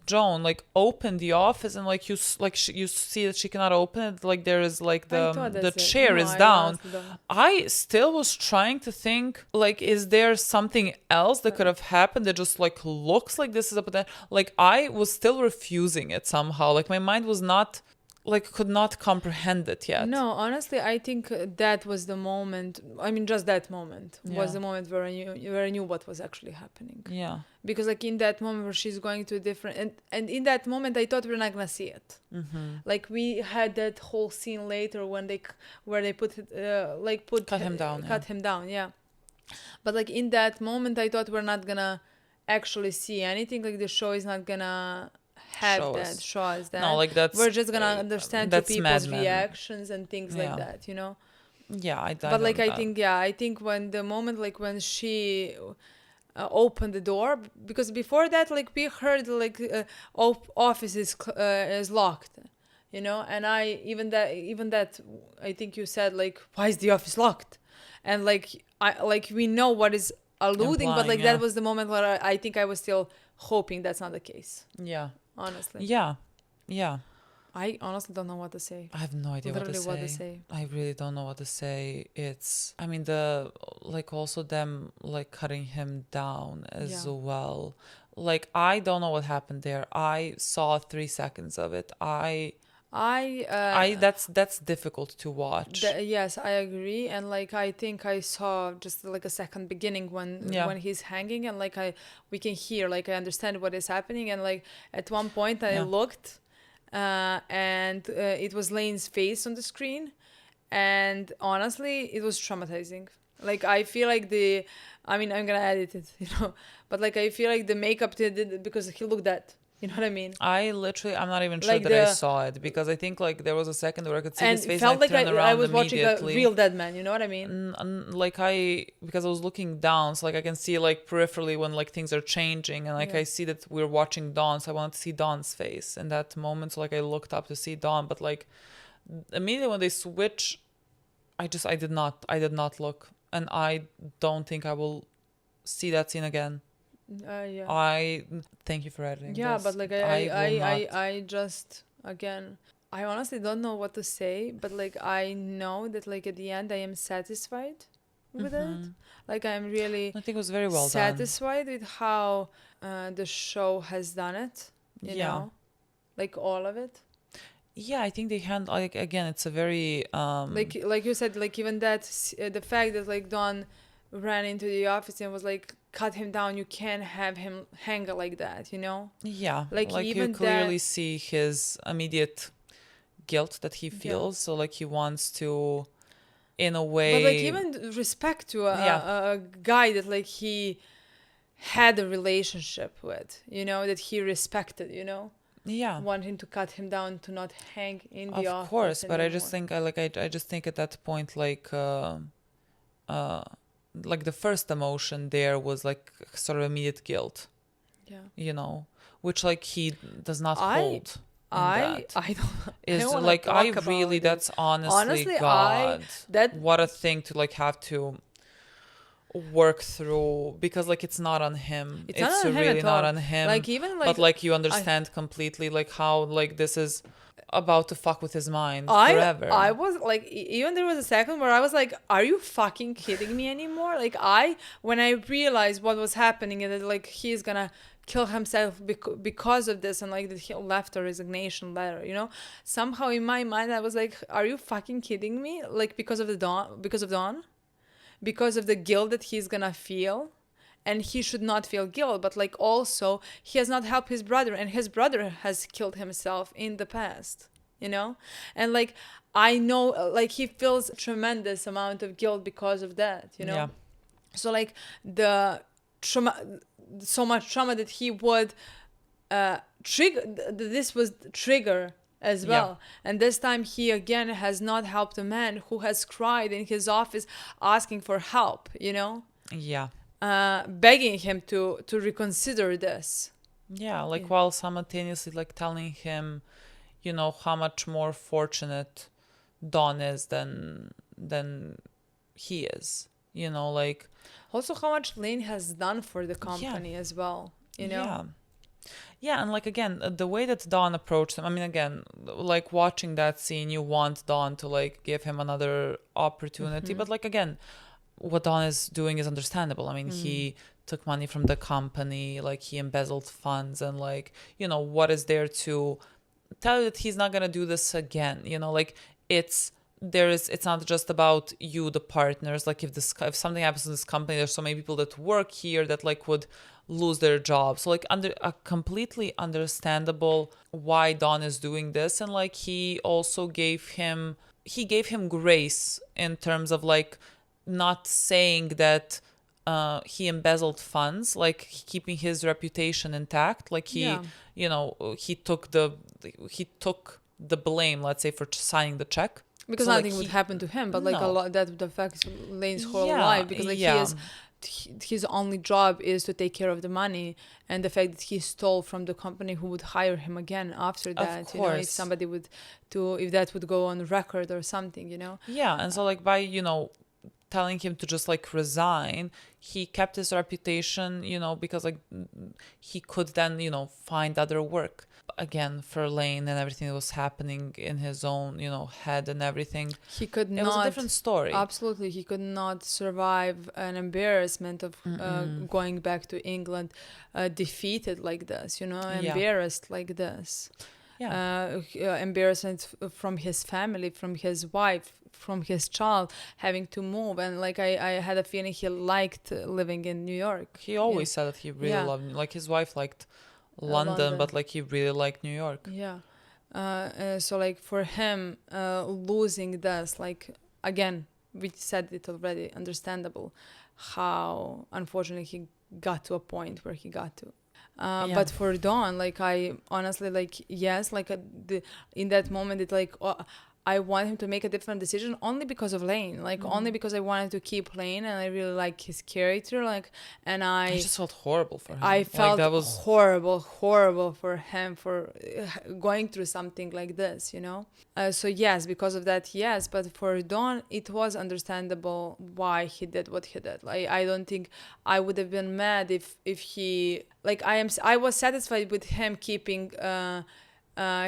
Joan like opened the office and like you see that she cannot open it, like there is like the chair is down. I still was trying to think, like, is there something else that could have happened that just like looks like this is a potential? Like I was still refusing it somehow. Like my mind was not, like, could not comprehend it yet. No, honestly, I think that was the moment. I mean, just that moment was the moment where I knew what was actually happening. Yeah. Because like in that moment where she's going to a different, and in that moment I thought we're not gonna see it. Mm-hmm. Like we had that whole scene later when they cut him down. Yeah. But like in that moment I thought we're not gonna actually see anything. Like the show is not gonna have show that, us. show us that. No, like that's we're just gonna understand that's people's Mad Men. reactions and things like Yeah. that, you know. Yeah, But like I think when the moment like when she opened the door, because before that like we heard like office is locked, you know, and even that I think you said like, why is the office locked, and like we know what is alluding, but like that was the moment where I think I was still hoping that's not the case. Yeah, honestly. Yeah. I honestly don't know what to say. I have no idea what to say. I really don't know what to say. It's, I mean, the, like, also them, like, cutting him down as well. Like, I don't know what happened there. I saw 3 seconds of it. That's difficult to watch. Yes, I agree, and like I think I saw just like a second beginning when he's hanging, and like we can hear, like I understand what is happening, and like at one point I looked. And it was Lane's face on the screen, and honestly it was traumatizing. Like I feel like I'm gonna edit it, you know, but like I feel like the makeup did because he looked dead, you know what I mean. I'm not even sure like that I saw it, because I think like there was a second where I could see his face, felt and like I was watching a immediately. real dead man, you know what I mean. Because I was looking down, so like I can see like peripherally when like things are changing, and like I see that we're watching Dawn, so I wanted to see Dawn's face in that moment, so like I looked up to see Dawn, but like immediately when they switch, I did not look, and I don't think I will see that scene again. I thank you for editing. But like I just, again, I honestly don't know what to say, but like I know that like at the end I am satisfied with it. Like I'm really, I think it was very well satisfied with how the show has done it, you know, like all of it. Yeah, I think they handle, like, again, it's a very like you said, like even that the fact that like Dawn ran into the office and was like, cut him down, you can't have him hang like that, you know. Like even you clearly see his immediate guilt that he feels, so like he wants to, in a way, but like even respect to a guy that like he had a relationship with, you know, that he respected, you know. Wanting to cut him down to not hang in the office. Of course, but anymore. I just think I just think at that point like the first emotion there was like sort of immediate guilt. You know, which like he does not hold. I don't like I really that's honestly God, what a thing to like have to work through, because like it's not on him. It's really not on him. Like even like, but like you understand completely like how like this is about to fuck with his mind forever. I was like, even there was a second where I was like, are you fucking kidding me anymore? Like when I realized what was happening and that like he's gonna kill himself because of this, and like that he left a resignation letter, you know, somehow in my mind I was like, are you fucking kidding me? Like because of Dawn, because of the guilt that he's gonna feel. And he should not feel guilt, but like also he has not helped his brother, and his brother has killed himself in the past, you know. And like I know like he feels a tremendous amount of guilt because of that, you know. So like the trauma, so much trauma that he would trigger, this was trigger as well. And this time he again has not helped a man who has cried in his office asking for help, you know. Begging him to reconsider this. While simultaneously like telling him, you know, how much more fortunate Dawn is than he is, you know, like also how much Lane has done for the company as well, you know. And like again, the way that Dawn approached him, I mean, again, like watching that scene, you want Dawn to like give him another opportunity, but like again, what Dawn is doing is understandable. I mean, he took money from the company, like he embezzled funds, and like, you know, what is there to tell you that he's not gonna do this again? You know, like it's not just about you, the partners. Like if something happens in this company, there's so many people that work here that like would lose their jobs. So like under a completely understandable why Dawn is doing this, and like he also gave him grace in terms of like not saying that he embezzled funds, like keeping his reputation intact. Like he, you know, he took the blame, let's say, for signing the check. Because so, nothing would happen to him, but like a lot that would affect Lane's whole life, because like his only job is to take care of the money, and the fact that he stole from the company who would hire him again after that, you know, if somebody would if that would go on record or something, you know. Yeah, and so like by, you know, telling him to just like resign, he kept his reputation, you know, because like he could then, you know, find other work. Again, for Lane and everything that was happening in his own, you know, head and everything, he could not. It was a different story. Absolutely, he could not survive an embarrassment of going back to England, defeated like this, you know, embarrassed like this. Embarrassment from his family, from his wife, from his child, having to move. And like I had a feeling he liked living in New York. He always said that he really loved, like his wife liked London, but like he really liked New York. So like for him, losing this, like again, we said it already, understandable how unfortunately he got to a point where he got to. But for Dawn, like I honestly, like yes, like in that moment, it like I want him to make a different decision only because of Lane, like only because I wanted to keep Lane, and I really like his character, like, and I just felt horrible for him. I felt like that was horrible for him for going through something like this, you know. So yes, because of that, yes, but for Dawn, it was understandable why he did what he did. Like I don't think I would have been mad if he, like, I was satisfied with him keeping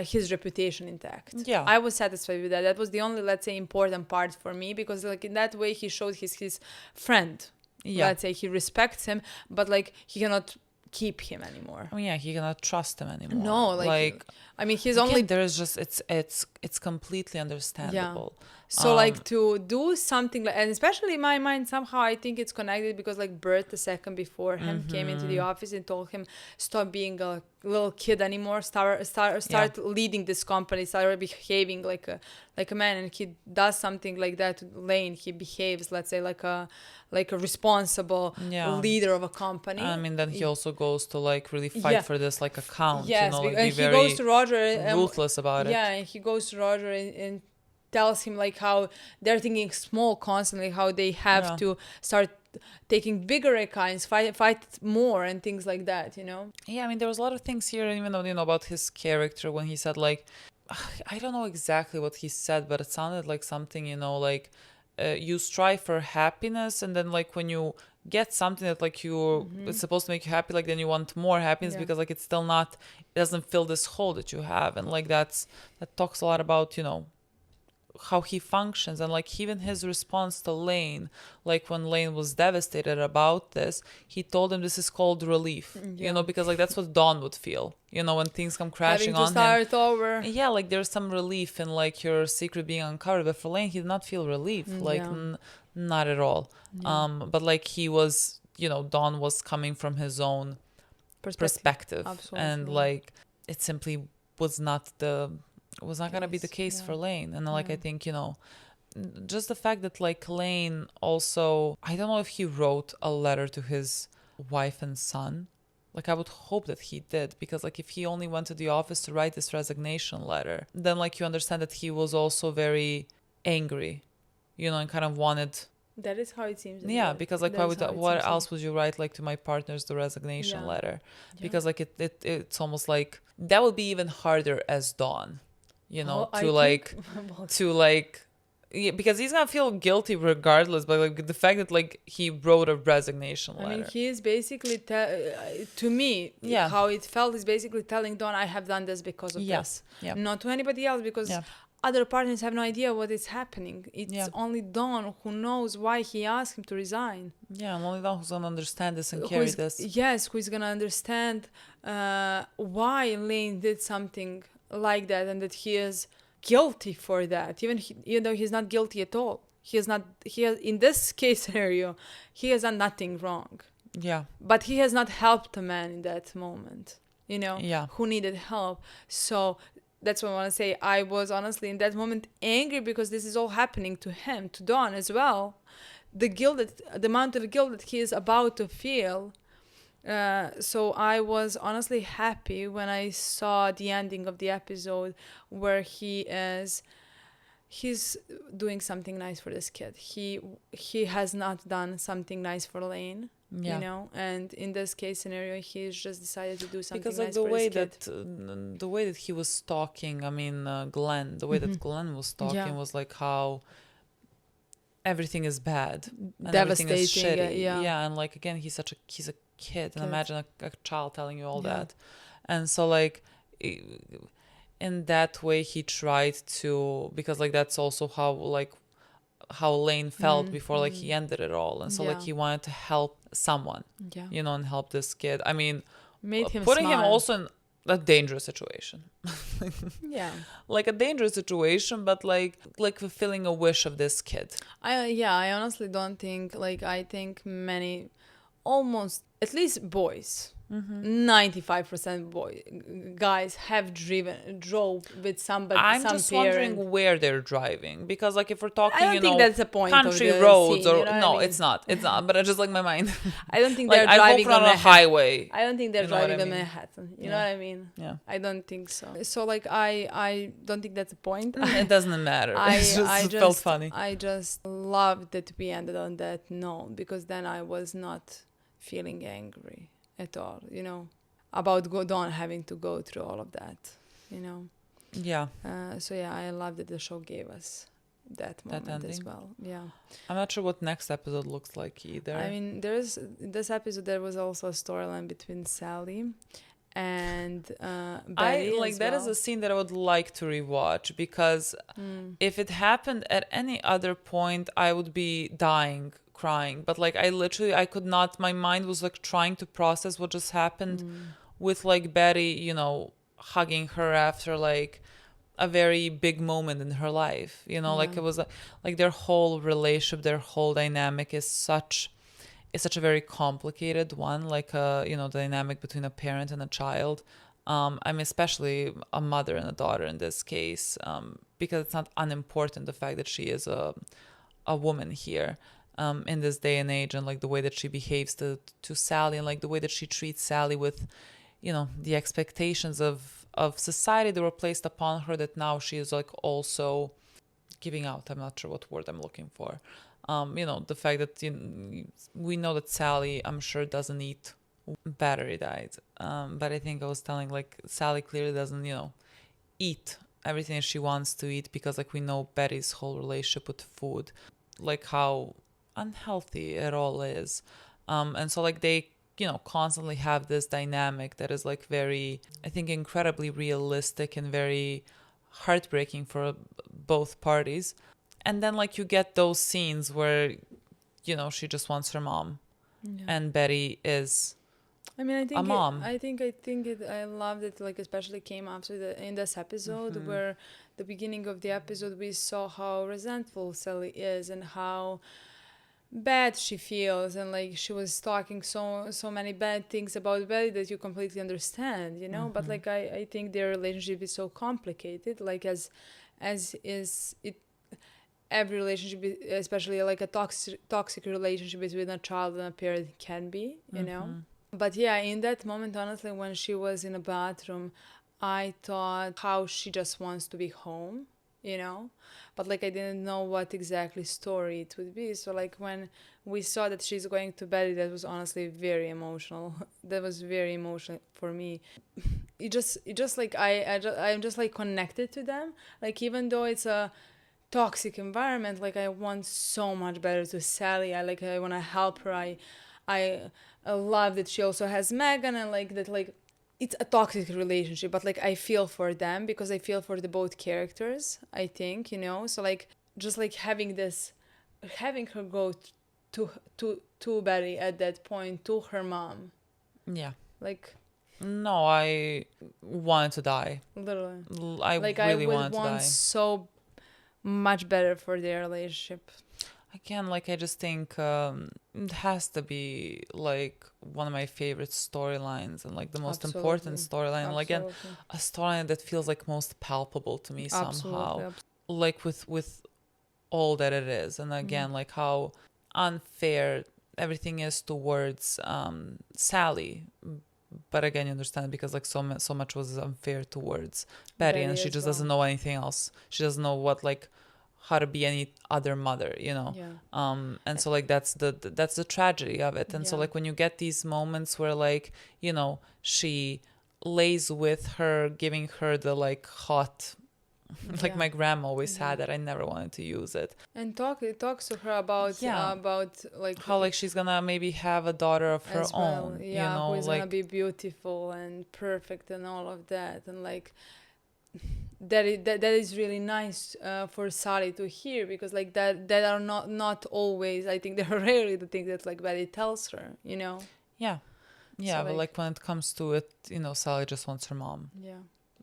his reputation intact. Yeah, I was satisfied with that. That was the only, let's say, important part for me, because like in that way he showed his friend. Let's say he respects him, but like he cannot keep him anymore. I mean, he cannot trust him anymore. No, like I mean, he's only there is just it's completely understandable. So like to do something like, and especially in my mind, somehow I think it's connected because like Bert, the second before him, came into the office and told him stop being a little kid anymore, start leading this company, start behaving like a man, and he does something like that to Lane. He behaves, let's say, like a responsible leader of a company. I mean, then he also goes to like really fight for this like account. Yes, you know, like, and he goes to Roger ruthless about it. Yeah, and he goes to Roger and tells him like how they're thinking small constantly, how they have to start taking bigger accounts, fight more and things like that, you know. I mean, there was a lot of things here, even though, you know, about his character, when he said like, I don't know exactly what he said, but it sounded like something, you know, like you strive for happiness, and then like when you get something that like it's supposed to make you happy, like then you want more happiness because like it's still not, it doesn't fill this hole that you have. And like that talks a lot about, you know, how he functions, and like even his response to Lane, like when Lane was devastated about this, he told him this is called relief, you know, because like that's what Dawn would feel, you know, when things come crashing on him. Over. Yeah, like there's some relief in like your secret being uncovered, but for Lane he did not feel relief, like not at all. But like he was, you know, Dawn was coming from his own perspective. And like it simply was not going to be the case for Lane. And like I think, you know, just the fact that like Lane also, I don't know if he wrote a letter to his wife and son. Like I would hope that he did, because like if he only went to the office to write this resignation letter, then like you understand that he was also very angry, you know, and kind of wanted. That is how it seems. Yeah, because like what else would you write like to my partners the resignation letter? Because like it's almost like that would be even harder as Dawn. You know, because he's gonna feel guilty regardless, but like the fact that like he wrote a resignation letter. I mean, he is basically to me, how it felt is basically telling Dawn, I have done this because of this, not to anybody else, because other partners have no idea what is happening. It's only Dawn who knows why he asked him to resign. Yeah, and only Dawn who's gonna understand this and carry this. Yes, who is gonna understand why Lane did something like that, and that he is guilty for that, even though he's not guilty at all. He has in this case scenario, he has done nothing wrong, but he has not helped a man in that moment, you know, who needed help. So that's what I want to say. I was honestly in that moment angry because this is all happening to him, to Dawn as well, the amount of guilt that he is about to feel. So I was honestly happy when I saw the ending of the episode where he's doing something nice for this kid. He has not done something nice for Lane, Yeah. you know, and in this case scenario, he's just decided to do something Because nice like the for way his kid. that the way that he was stalking, I mean Glenn, the way that Glenn was stalking Yeah. was like how everything is bad and everything is Devastating, shitty. yeah. And like again, he's a kid, and Kid. imagine a child telling you all Yeah. that. And so like in that way he tried to, because like that's also how Lane felt before like he ended it all, and so like Yeah. he wanted to help someone, Yeah. you know, and help this kid. I mean, Made him putting him smile. also in a dangerous situation. Yeah. Like a dangerous situation, but like fulfilling a wish of this kid. I honestly don't think, like, I think many, almost at least boys, 95% guys have drove with somebody. I'm some just parent. wondering where they're driving, because like if we're talking, I don't think that's the point of country the roads scene, or you know what no, I mean? it's not, but I just like my mind. I don't think like they're I driving hope not on a highway. I don't think they're You know what driving I on mean? Manhattan. You Yeah. know what I mean? Yeah. I don't think so. So like I don't think that's the point. It doesn't matter. It felt funny. I just loved that we ended on that note, because then I was not feeling angry at all, you know, about Godon having to go through all of that, you know. Yeah. So yeah, I love that the show gave us that moment as ending? well. Yeah. I'm not sure what next episode looks like either. I mean, in this episode there was also a storyline between Sally and Betty. I like as that is well. a scene that I would like to rewatch, because if it happened at any other point, I would be dying, crying. But like I could not. My mind was like trying to process what just happened with like Betty, you know, hugging her after like a very big moment in her life. You know, like it was like their whole relationship, their whole dynamic is such a very complicated one, like you know, the dynamic between a parent and a child. I mean, especially a mother and a daughter in this case, because it's not unimportant the fact that she is a woman here, in this day and age, and like the way that she behaves to Sally, and like the way that she treats Sally with, you know, the expectations of society that were placed upon her, that now she is like also giving out. I'm not sure what word I'm looking for. You know, the fact that we know that Sally, I'm sure, doesn't eat. Battery died. But I think I was telling, like, Sally clearly doesn't, you know, eat everything that she wants to eat, because like we know Betty's whole relationship with food, like how unhealthy it all is. And so like they, you know, constantly have this dynamic that is like very, I think, incredibly realistic and very heartbreaking for both parties. And then like you get those scenes where, you know, she just wants her mom, and Betty is I mean, I think a mom. I loved it. Like, especially came after in this episode, where the beginning of the episode we saw how resentful Sally is and how bad she feels, and like she was talking so many bad things about Betty that you completely understand, you know. But like I think their relationship is so complicated, like as is it. Every relationship, especially like a toxic relationship between a child and a parent, can be, you know. But yeah, in that moment, honestly, when she was in a bathroom, I thought how she just wants to be home, you know. But like I didn't know what exactly story it would be. So like when we saw that she's going to bed, that was honestly very emotional. That was very emotional for me. It just like I'm just like connected to them. Like even though it's a toxic environment, like I want so much better to Sally. I want to help her. I love that she also has Megan, and like that, like it's a toxic relationship, but like I feel for them because I feel for the both characters, I think, you know. So like just like having her go to Betty at that point, to her mom. Yeah. Like no, I wanted to die. Literally. I like really I would wanted to die. want so much better for their relationship. Again, like I just think it has to be like one of my favorite storylines, and like the most important storyline. And again, a storyline that feels like most palpable to me somehow. Like with all that it is. And again, like how unfair everything is towards Sally. But again, you understand because like so much was unfair towards Betty, and she just doesn't know anything else. She doesn't know what like how to be any other mother, you know. And so like that's the tragedy of it. And so like when you get these moments where like, you know, she lays with her, giving her the like hot like my grandma always had that. I never wanted to use it. And it talks to her about like how like she's gonna maybe have a daughter of her own, you know, who's like gonna be beautiful and perfect and all of that, and like that is really nice for Sally to hear, because like that are not always, I think they're rarely the things that like Betty tells her, you know. Yeah, So, but like when it comes to it, you know, Sally just wants her mom.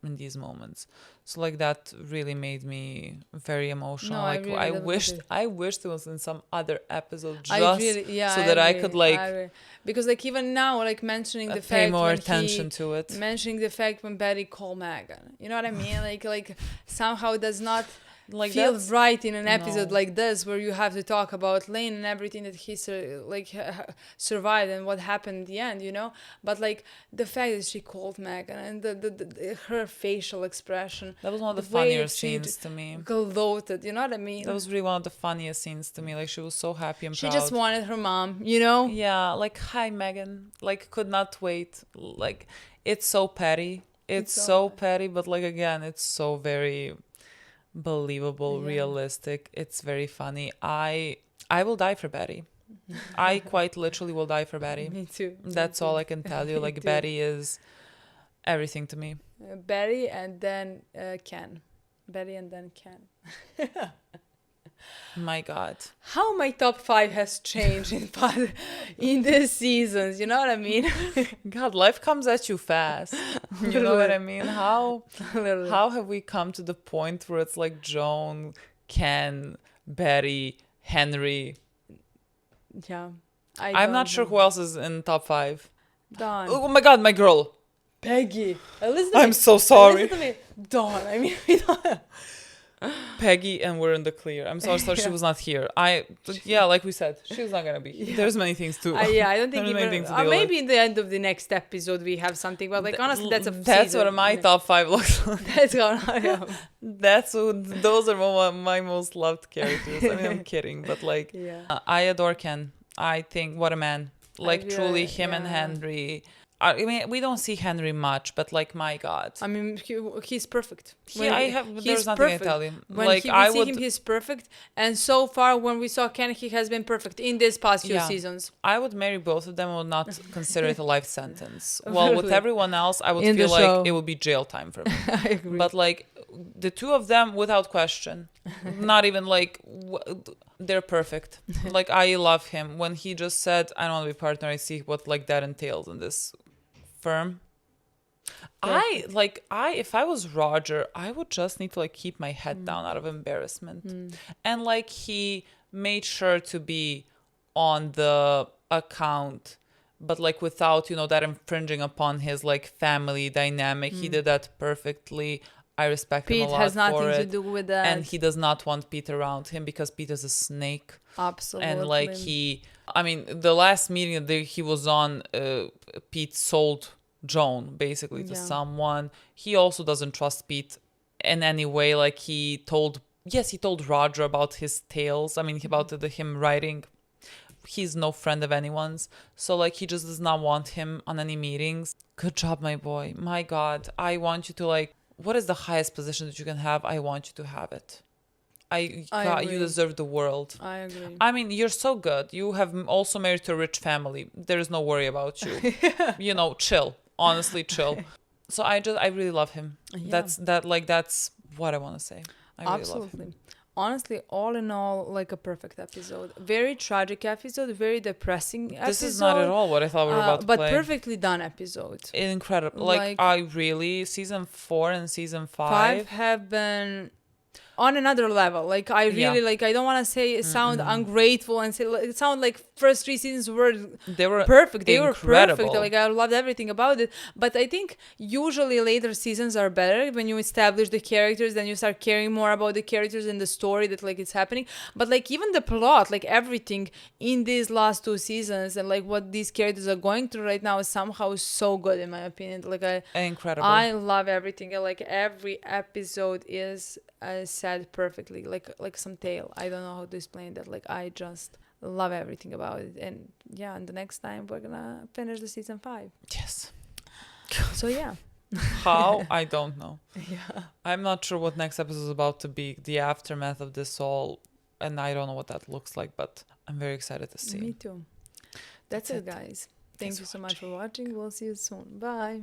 In these moments, so like that really made me very emotional. No, like I wished it was in some other episode, just so that I could like because like even now like mentioning the pay fact more when attention to it, mentioning the fact when Betty called Megan, you know what I mean, like somehow does not like feel right in an episode like this, where you have to talk about Lane and everything that he survived and what happened in the end, you know. But like the fact that she called Megan and the her facial expression, that was one of the funnier scenes to me. Gloated, you know what I mean. That was really one of the funniest scenes to me. Like she was so happy and proud. She just wanted her mom, you know. Yeah, like hi Megan, like could not wait. Like it's so petty. It's so petty, but like again, it's so very believable, realistic. It's very funny. I will die for Betty. I quite literally will die for Betty. Me too. That's all I can tell you. Like Betty is everything to me. Betty and then Ken. Betty and then Ken. My God. How my top 5 has changed in these seasons, you know what I mean? God, life comes at you fast. You know what I mean? How have we come to the point where it's like Joan, Ken, Betty, Henry? Yeah. I'm not sure who else is in top 5. Dawn. Oh my God, my girl. Peggy. Listen to I'm me. so sorry. Listen to me. Dawn. I mean, we don't... Peggy, and we're in the clear. I'm so sorry she was not here. Like we said, she's not gonna be here. There's many things to I don't think even maybe in the end of the next episode we have something, but like honestly that's what my top 5 looks like. Those are my most loved characters. I mean, I'm kidding, but like I adore Ken. I think what a man. Like truly him and Henry. I mean, we don't see Henry much, but like, my God. I mean, he's perfect. There's nothing I tell him. When like, we see him, he's perfect. And so far, when we saw Ken, he has been perfect in these past few seasons. I would marry both of them. I would not consider it a life sentence. Well, with everyone else, I would feel like it would be jail time for me. I agree. But like, the two of them, without question, not even like... they're perfect. Like, I love him. When he just said, I don't want to be partner, I see what like that entails in this firm. If I was Roger, I would just need to like keep my head down out of embarrassment. And like he made sure to be on the account, but like without, you know, that infringing upon his like family dynamic. He did that perfectly. I respect him a lot for it. Pete has nothing to do with that. And he does not want Pete around him because Pete is a snake. Absolutely. And like the last meeting that he was on, Pete sold Joan basically to someone. He also doesn't trust Pete in any way. Like he told Roger about his tales. I mean, about him writing. He's no friend of anyone's. So like he just does not want him on any meetings. Good job, my boy. My God. I want you to like, what is the highest position that you can have? I want you to have it. You deserve the world. I agree. I mean, you're so good. You have also married to a rich family. There is no worry about you. You know, chill. Honestly, chill. So I really love him. Yeah. That's what I want to say. I really love him. Honestly, all in all, like a perfect episode. Very tragic episode, very depressing episode. This is not at all what I thought we were about to play. But perfectly done episode. Incredible. Like I really, season 4 and season 5 have been on another level. Like I really like. I don't want to say sound ungrateful and say it sound like first 3 seasons were perfect. They were perfect. Like I loved everything about it. But I think usually later seasons are better when you establish the characters, then you start caring more about the characters and the story that like it's happening. But like even the plot, like everything in these last 2 seasons and like what these characters are going through right now is somehow so good in my opinion. Like incredible. I love everything. Like every episode is said perfectly, like some tale. I don't know how to explain that. Like I just love everything about it. And yeah, and the next time we're gonna finish the season 5. Yes. So yeah. How? I don't know. Yeah. I'm not sure what next episode is about to be, the aftermath of this all, and I don't know what that looks like, but I'm very excited to see. Me too. That's it, guys. Thank you so much for watching. We'll see you soon. Bye.